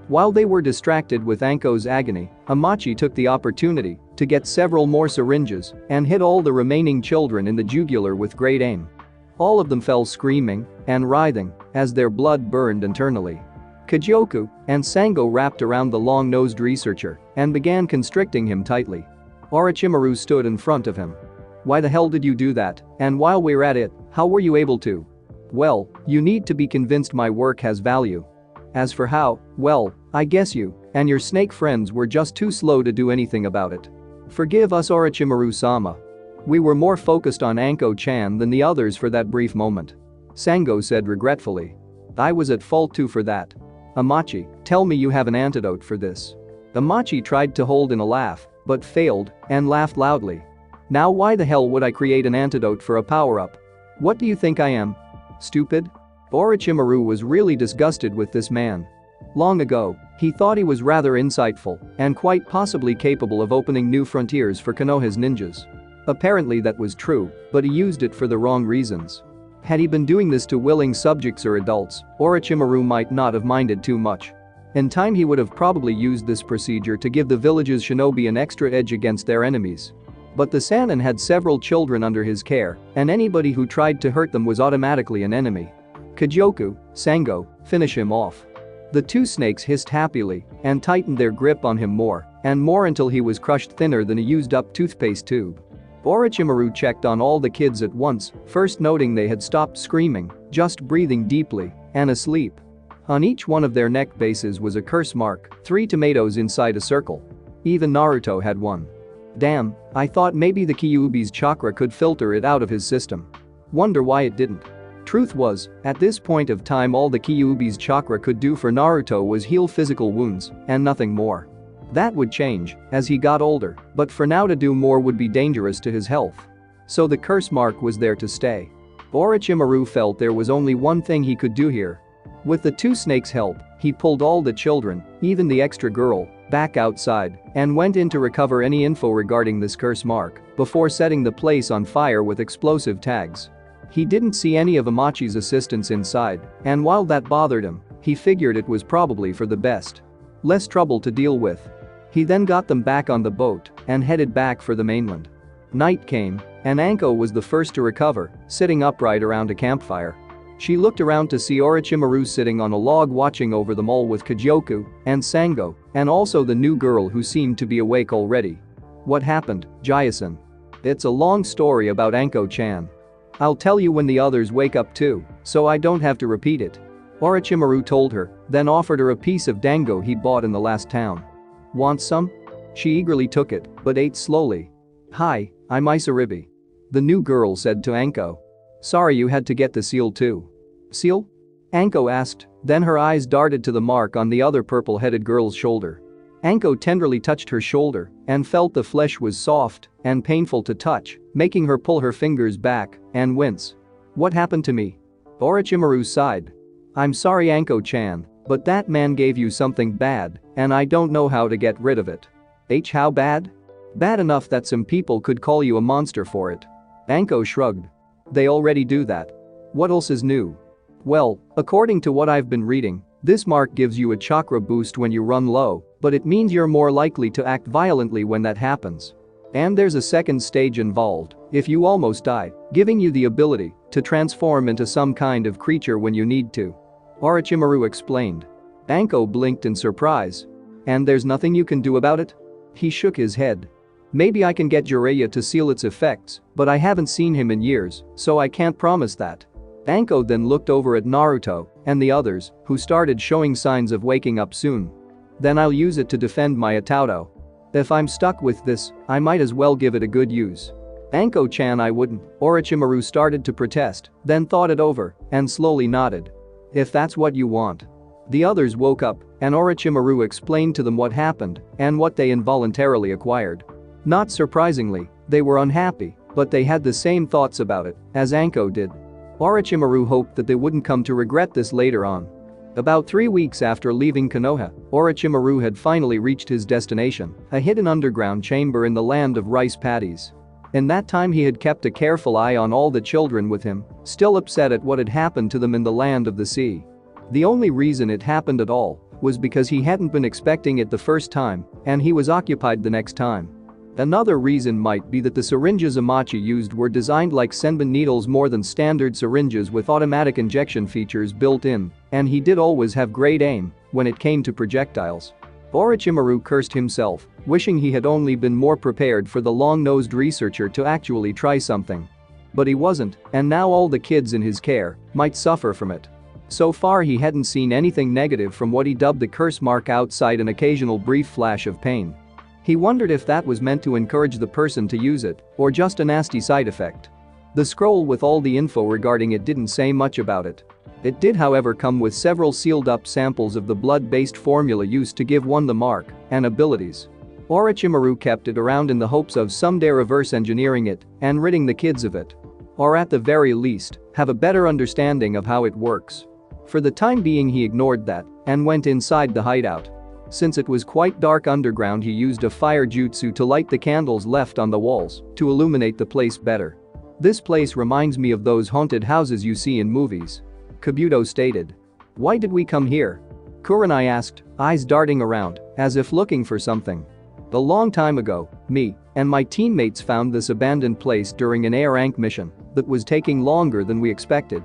While they were distracted with Anko's agony, Amachi took the opportunity to get several more syringes and hit all the remaining children in the jugular with great aim. All of them fell screaming and writhing as their blood burned internally. Kyoku and Sango wrapped around the long-nosed researcher and began constricting him tightly. Orochimaru stood in front of him. Why the hell did you do that? And while we're at it, how were you able to? Well, you need to be convinced my work has value. As for how, well, I guess you and your snake friends were just too slow to do anything about it. Forgive us, Orochimaru-sama. We were more focused on Anko-chan than the others for that brief moment. Sango said regretfully. I was at fault too for that. Amachi, tell me you have an antidote for this. Amachi tried to hold in a laugh, but failed and laughed loudly. Now why the hell would I create an antidote for a power-up? What do you think I am? Stupid? Orochimaru was really disgusted with this man. Long ago, he thought he was rather insightful and quite possibly capable of opening new frontiers for Konoha's ninjas. Apparently that was true, but he used it for the wrong reasons. Had he been doing this to willing subjects or adults, Orochimaru might not have minded too much. In time he would have probably used this procedure to give the village's shinobi an extra edge against their enemies. But the Sannin had several children under his care, and anybody who tried to hurt them was automatically an enemy. Kyoku, Sango, finish him off. The two snakes hissed happily and tightened their grip on him more and more until he was crushed thinner than a used-up toothpaste tube. Orochimaru checked on all the kids at once, first noting they had stopped screaming, just breathing deeply, and asleep. On each one of their neck bases was a curse mark, 3 tomatoes inside a circle. Even Naruto had one. Damn, I thought maybe the Kyuubi's chakra could filter it out of his system. Wonder why it didn't. Truth was, at this point of time all the Kyuubi's chakra could do for Naruto was heal physical wounds and nothing more. That would change as he got older, but for now to do more would be dangerous to his health. So the curse mark was there to stay. Orochimaru felt there was only one thing he could do here. With the two snakes' help, he pulled all the children, even the extra girl, back outside and went in to recover any info regarding this curse mark before setting the place on fire with explosive tags. He didn't see any of Amachi's assistants inside, and while that bothered him, he figured it was probably for the best. Less trouble to deal with. He then got them back on the boat and headed back for the mainland. Night came, and Anko was the first to recover, sitting upright around a campfire. She looked around to see Orochimaru sitting on a log watching over them all with Kyoku and Sango, and also the new girl who seemed to be awake already. What happened, Jason? It's a long story about Anko-chan. I'll tell you when the others wake up too, so I don't have to repeat it. Orochimaru told her, then offered her a piece of dango he bought in the last town. Want some? She eagerly took it, but ate slowly. Hi, I'm Isaribi. The new girl said to Anko. Sorry you had to get the seal too. Seal? Anko asked, then her eyes darted to the mark on the other purple-headed girl's shoulder. Anko tenderly touched her shoulder and felt the flesh was soft and painful to touch, making her pull her fingers back and wince. What happened to me? Orochimaru sighed. I'm sorry Anko-chan, But that man gave you something bad, and I don't know how to get rid of it. How bad? Bad enough that some people could call you a monster for it. Anko shrugged. They already do that. What else is new? Well, according to what I've been reading, this mark gives you a chakra boost when you run low, but it means you're more likely to act violently when that happens. And there's a second stage involved, if you almost die, giving you the ability to transform into some kind of creature when you need to. Orochimaru explained. Anko blinked in surprise. And there's nothing you can do about it? He shook his head. Maybe I can get Jiraiya to seal its effects, but I haven't seen him in years, so I can't promise that. Anko then looked over at Naruto and the others, who started showing signs of waking up soon. Then I'll use it to defend my Atauto. If I'm stuck with this, I might as well give it a good use. Anko-chan, I wouldn't. Orochimaru started to protest, then thought it over and slowly nodded. If that's what you want. The others woke up and Orochimaru explained to them what happened and what they involuntarily acquired. Not surprisingly, they were unhappy, but they had the same thoughts about it as Anko did. Orochimaru hoped that they wouldn't come to regret this later on. About 3 weeks after leaving Konoha, Orochimaru had finally reached his destination, a hidden underground chamber in the land of rice paddies. In that time he had kept a careful eye on all the children with him, still upset at what had happened to them in the land of the sea. The only reason it happened at all was because he hadn't been expecting it the first time, and he was occupied the next time. Another reason might be that the syringes Amachi used were designed like senbon needles more than standard syringes with automatic injection features built in, and he did always have great aim when it came to projectiles. Orochimaru cursed himself, wishing he had only been more prepared for the long-nosed researcher to actually try something. But he wasn't, and now all the kids in his care might suffer from it. So far he hadn't seen anything negative from what he dubbed the curse mark outside an occasional brief flash of pain. He wondered if that was meant to encourage the person to use it, or just a nasty side effect. The scroll with all the info regarding it didn't say much about it. It did, however, come with several sealed-up samples of the blood-based formula used to give one the mark and abilities. Orochimaru kept it around in the hopes of someday reverse engineering it and ridding the kids of it. Or at the very least, have a better understanding of how it works. For the time being he ignored that and went inside the hideout. Since it was quite dark underground, he used a fire jutsu to light the candles left on the walls to illuminate the place better. This place reminds me of those haunted houses you see in movies. Kabuto stated. Why did we come here? Kurenai asked, eyes darting around as if looking for something. A long time ago, me and my teammates found this abandoned place during an A rank mission that was taking longer than we expected.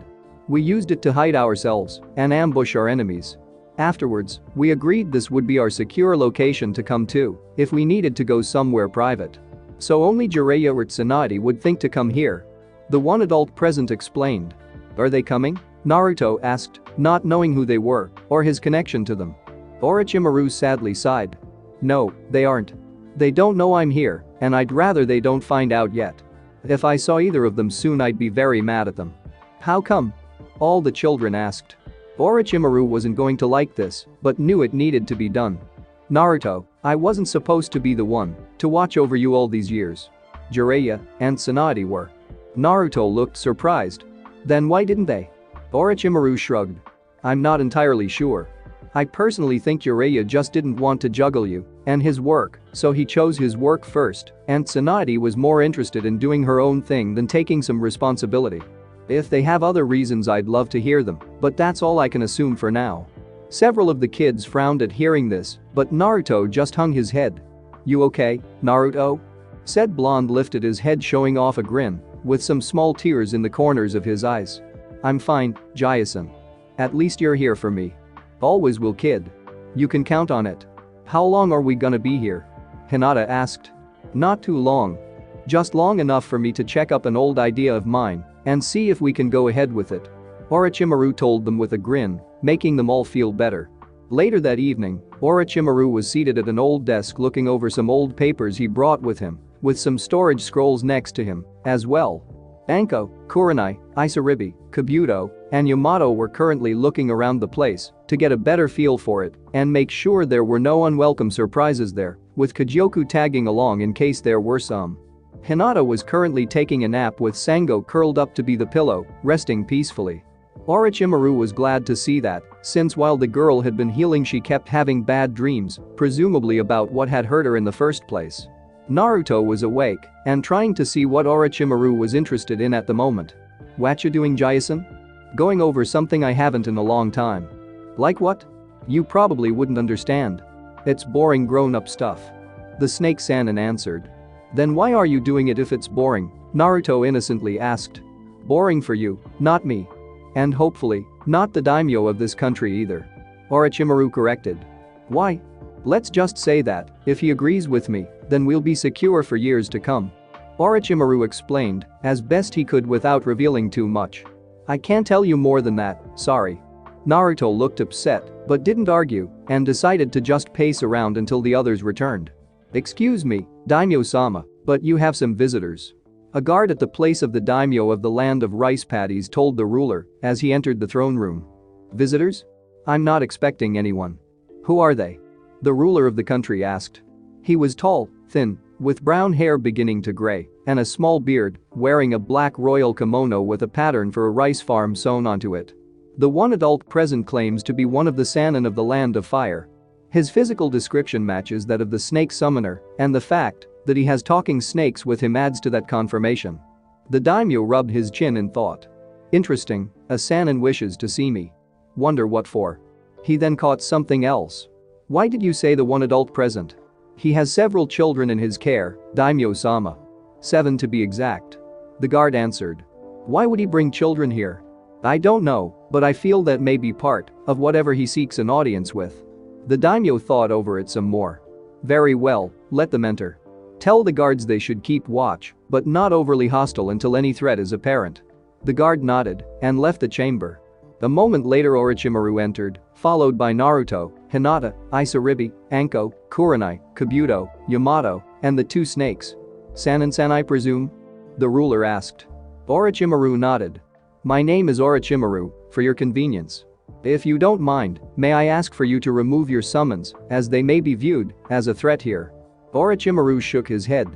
We used it to hide ourselves and ambush our enemies. Afterwards, we agreed this would be our secure location to come to if we needed to go somewhere private. So only Jiraiya or Tsunade would think to come here. The one adult present explained. Are they coming? Naruto asked, not knowing who they were or his connection to them. Orochimaru sadly sighed. No, they aren't. They don't know I'm here, and I'd rather they don't find out yet. If I saw either of them soon, I'd be very mad at them. How come? All the children asked. Orochimaru wasn't going to like this, but knew it needed to be done. Naruto, I wasn't supposed to be the one to watch over you all these years. Jiraiya and Tsunade were. Naruto looked surprised. Then why didn't they? Orochimaru shrugged. I'm not entirely sure. I personally think Jiraiya just didn't want to juggle you and his work, so he chose his work first, and Tsunade was more interested in doing her own thing than taking some responsibility. If they have other reasons, I'd love to hear them, but that's all I can assume for now. Several of the kids frowned at hearing this, but Naruto just hung his head. You okay, Naruto? Said Blonde lifted his head, showing off a grin, with some small tears in the corners of his eyes. I'm fine, Jason. At least you're here for me. Always will, kid. You can count on it. How long are we gonna be here? Hinata asked. Not too long. Just long enough for me to check up an old idea of mine and see if we can go ahead with it. Orochimaru told them with a grin, making them all feel better. Later that evening, Orochimaru was seated at an old desk looking over some old papers he brought with him, with some storage scrolls next to him as well. Anko, Kurenai, Isaribi, Kabuto, and Yamato were currently looking around the place to get a better feel for it and make sure there were no unwelcome surprises there, with Kajioku tagging along in case there were some. Hinata was currently taking a nap with Sango curled up to be the pillow, resting peacefully. Orochimaru was glad to see that, since while the girl had been healing she kept having bad dreams, presumably about what had hurt her in the first place. Naruto was awake and trying to see what Orochimaru was interested in at the moment. "Whatcha doing, Jason?" "Going over something I haven't in a long time." "Like what?" "You probably wouldn't understand. It's boring grown-up stuff." The snake Sannin answered. "Then why are you doing it if it's boring?" Naruto innocently asked. "Boring for you, not me. And hopefully, not the daimyo of this country either." Orochimaru corrected. "Why?" "Let's just say that, if he agrees with me, then we'll be secure for years to come." Orochimaru explained, as best he could without revealing too much. "I can't tell you more than that, sorry." Naruto looked upset, but didn't argue, and decided to just pace around until the others returned. "Excuse me, Daimyo-sama, but you have some visitors." A guard at the place of the daimyo of the land of rice paddies told the ruler as he entered the throne room. "Visitors? I'm not expecting anyone." "Who are they?" the ruler of the country asked. He was tall, thin, with brown hair beginning to gray, and a small beard, wearing a black royal kimono with a pattern for a rice farm sewn onto it. The one adult present claims to be one of the Sannin of the Land of Fire. His physical description matches that of the snake summoner, and the fact that he has talking snakes with him adds to that confirmation. The daimyo rubbed his chin in thought. "Interesting, a Sannin wishes to see me. Wonder what for." He then caught something else. "Why did you say the one adult present?" "He has several children in his care, Daimyo-sama. 7 to be exact." The guard answered. "Why would he bring children here?" "I don't know, but I feel that may be part of whatever he seeks an audience with." The daimyo thought over it some more. "Very well, let them enter. Tell the guards they should keep watch, but not overly hostile until any threat is apparent." The guard nodded and left the chamber. A moment later Orochimaru entered, followed by Naruto, Hinata, Isaribi, Anko, Kurenai, Kabuto, Yamato, and the 2 snakes. "Sannin-san, I presume?" the ruler asked. Orochimaru nodded. "My name is Orochimaru, for your convenience. If you don't mind, may I ask for you to remove your summons, as they may be viewed as a threat here." Orochimaru shook his head.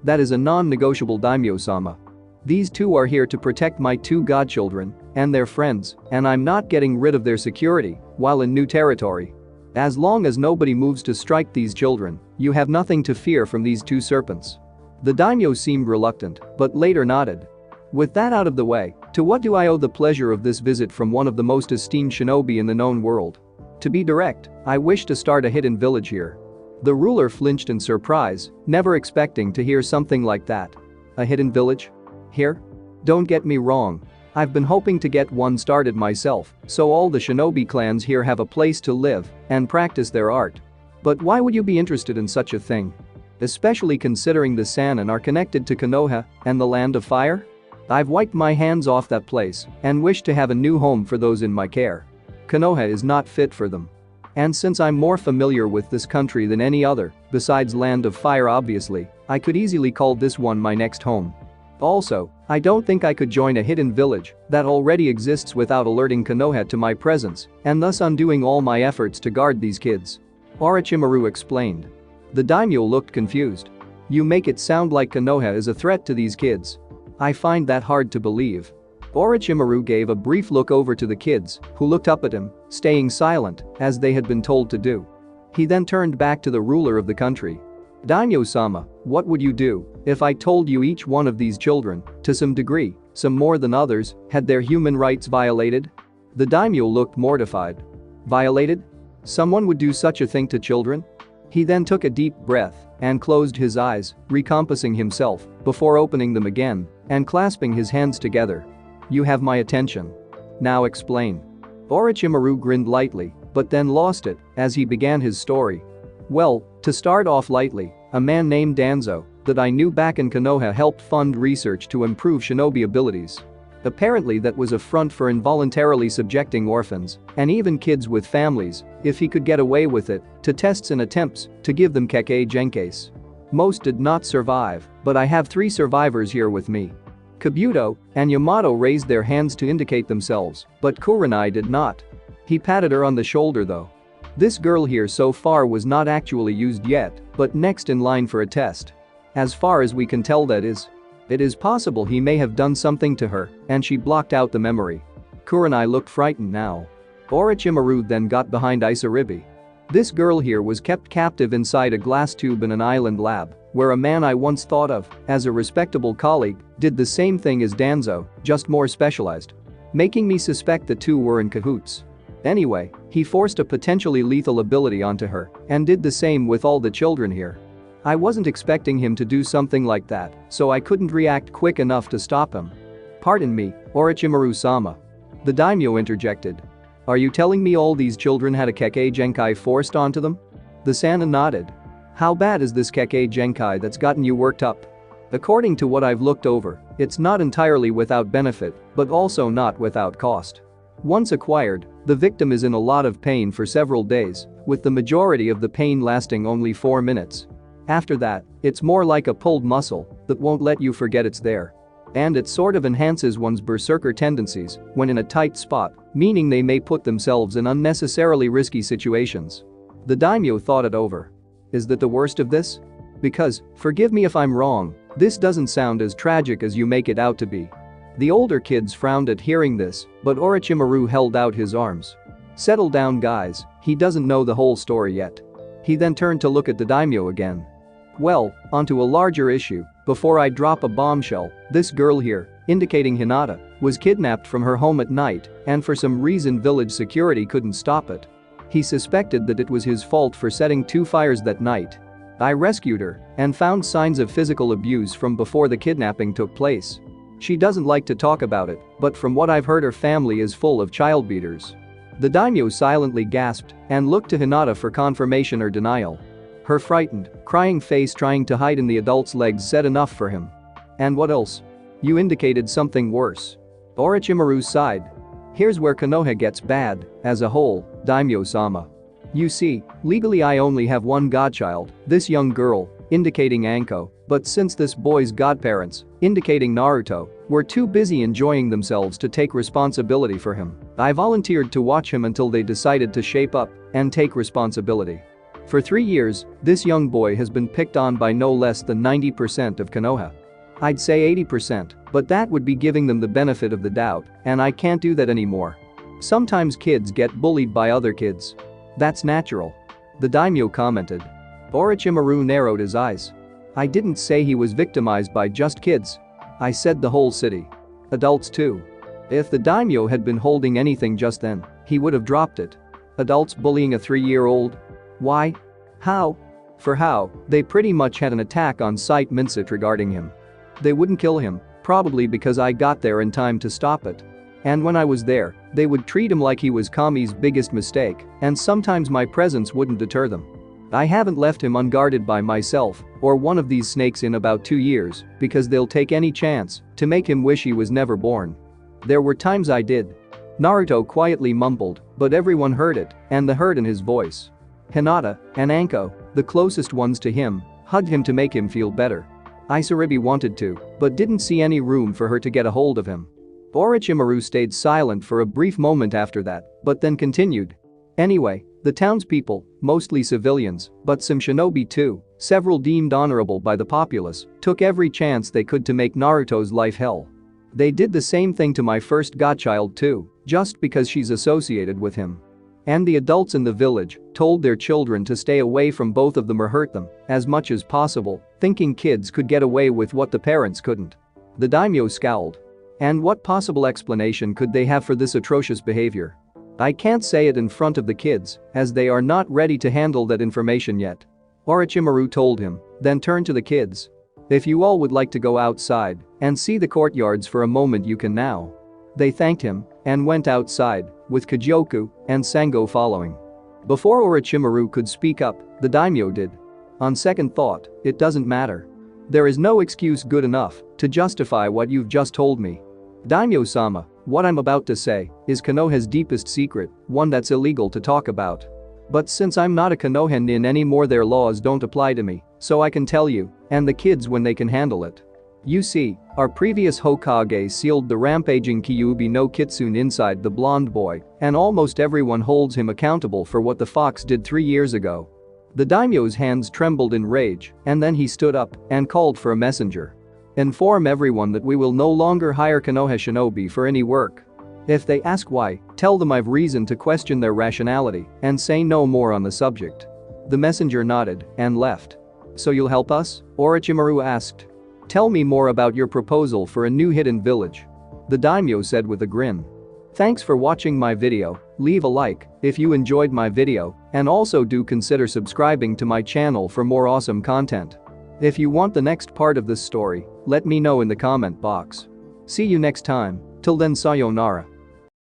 "That is a non-negotiable, Daimyo-sama. These 2 are here to protect my 2 godchildren and their friends, and I'm not getting rid of their security while in new territory. As long as nobody moves to strike these children, you have nothing to fear from these 2 serpents." The daimyo seemed reluctant, but later nodded. "With that out of the way, to what do I owe the pleasure of this visit from one of the most esteemed shinobi in the known world? To be direct, I wish to start a hidden village here." The ruler flinched in surprise, never expecting to hear something like that. "A hidden village? Here? Don't get me wrong. I've been hoping to get one started myself, so all the shinobi clans here have a place to live and practice their art. But why would you be interested in such a thing? Especially considering the Sannin are connected to Konoha and the Land of Fire? I've wiped my hands off that place and wish to have a new home for those in my care. Konoha is not fit for them. And since I'm more familiar with this country than any other, besides Land of Fire obviously, I could easily call this one my next home. Also, I don't think I could join a hidden village that already exists without alerting Konoha to my presence and thus undoing all my efforts to guard these kids." Orochimaru explained. The daimyo looked confused. "You make it sound like Konoha is a threat to these kids. I find that hard to believe." Orochimaru gave a brief look over to the kids, who looked up at him, staying silent, as they had been told to do. He then turned back to the ruler of the country. "Daimyo-sama, what would you do if I told you each one of these children, to some degree, some more than others, had their human rights violated?" The daimyo looked mortified. "Violated? Someone would do such a thing to children?" He then took a deep breath and closed his eyes, recompassing himself, before opening them again and clasping his hands together. "You have my attention. Now explain." Orochimaru grinned lightly, but then lost it as he began his story. "Well, to start off lightly, a man named Danzo that I knew back in Konoha helped fund research to improve shinobi abilities. Apparently that was a front for involuntarily subjecting orphans and even kids with families, if he could get away with it, to tests and attempts to give them Kekkei Genkais. Most did not survive, but I have 3 survivors here with me." Kabuto and Yamato raised their hands to indicate themselves, but Kurenai did not. He patted her on the shoulder though. "This girl here so far was not actually used yet, but next in line for a test. As far as we can tell, that is. It is possible he may have done something to her and she blocked out the memory." Kurenai looked frightened now. Orochimaru then got behind Isaribi. This girl here was kept captive inside a glass tube in an island lab, where a man I once thought of as a respectable colleague did the same thing as Danzo, just more specialized. Making me suspect the two were in cahoots. Anyway, he forced a potentially lethal ability onto her and did the same with all the children here. I wasn't expecting him to do something like that, so I couldn't react quick enough to stop him. Pardon me, Orochimaru-sama. The daimyo interjected. Are you telling me all these children had a Kekkei Genkai forced onto them? The Sana nodded. How bad is this Kekkei Genkai that's gotten you worked up? According to what I've looked over, it's not entirely without benefit, but also not without cost. Once acquired, the victim is in a lot of pain for several days, with the majority of the pain lasting only 4 minutes. After that, it's more like a pulled muscle that won't let you forget it's there. And it sort of enhances one's berserker tendencies when in a tight spot, meaning they may put themselves in unnecessarily risky situations. The daimyo thought it over. Is that the worst of this? Because, forgive me if I'm wrong, this doesn't sound as tragic as you make it out to be. The older kids frowned at hearing this, but Orochimaru held out his arms. Settle down, guys, he doesn't know the whole story yet. He then turned to look at the daimyo again. Well, onto a larger issue. Before I drop a bombshell, this girl here, indicating Hinata, was kidnapped from her home at night, and for some reason village security couldn't stop it. He suspected that it was his fault for setting 2 fires that night. I rescued her and found signs of physical abuse from before the kidnapping took place. She doesn't like to talk about it, but from what I've heard her family is full of child beaters. The daimyo silently gasped and looked to Hinata for confirmation or denial. Her frightened, crying face trying to hide in the adult's legs said enough for him. And what else? You indicated something worse. Orochimaru sighed. Here's where Konoha gets bad, as a whole, daimyo-sama. You see, legally I only have one godchild, this young girl, indicating Anko, but since this boy's godparents, indicating Naruto, were too busy enjoying themselves to take responsibility for him, I volunteered to watch him until they decided to shape up and take responsibility. For 3 years, this young boy has been picked on by no less than 90% of Konoha. I'd say 80%, but that would be giving them the benefit of the doubt, and I can't do that anymore. Sometimes kids get bullied by other kids. That's natural. The daimyo commented. Orochimaru narrowed his eyes. I didn't say he was victimized by just kids. I said the whole city. Adults too. If the daimyo had been holding anything just then, he would have dropped it. Adults bullying a 3-year-old? Why? How? For how, they pretty much had an attack on site mindset regarding him. They wouldn't kill him, probably because I got there in time to stop it. And when I was there, they would treat him like he was Kami's biggest mistake, and sometimes my presence wouldn't deter them. I haven't left him unguarded by myself or one of these snakes in about 2 years because they'll take any chance to make him wish he was never born. There were times I did. Naruto quietly mumbled, but everyone heard it and the hurt in his voice. Hinata and Anko, the closest ones to him, hugged him to make him feel better. Isaribi wanted to, but didn't see any room for her to get a hold of him. Orochimaru stayed silent for a brief moment after that, but then continued. Anyway, the townspeople, mostly civilians, but some shinobi too, several deemed honorable by the populace, took every chance they could to make Naruto's life hell. They did the same thing to my first godchild too, just because she's associated with him. And the adults in the village told their children to stay away from both of them or hurt them as much as possible, thinking kids could get away with what the parents couldn't. The daimyo scowled. And what possible explanation could they have for this atrocious behavior? I can't say it in front of the kids, as they are not ready to handle that information yet. Orochimaru told him, then turned to the kids. If you all would like to go outside and see the courtyards for a moment, you can now. They thanked him and went outside, with Kyoku and Sango following. Before Orochimaru could speak up, the daimyo did. On second thought, it doesn't matter. There is no excuse good enough to justify what you've just told me. Daimyo-sama, what I'm about to say is Konoha's deepest secret, one that's illegal to talk about. But since I'm not a Konoha nin anymore, their laws don't apply to me, so I can tell you, and the kids when they can handle it. You see, our previous Hokage sealed the rampaging Kyuubi no Kitsune inside the blonde boy, and almost everyone holds him accountable for what the fox did 3 years ago. The daimyo's hands trembled in rage, and then he stood up and called for a messenger. Inform everyone that we will no longer hire Konoha shinobi for any work. If they ask why, tell them I've reason to question their rationality and say no more on the subject." The messenger nodded and left. "So you'll help us?" Orochimaru asked. "Tell me more about your proposal for a new hidden village," the daimyo said with a grin. Thanks for watching my video. Leave a like if you enjoyed my video and also do consider subscribing to my channel for more awesome content. If you want the next part of this story, let me know in the comment box. See you next time. Till then, sayonara.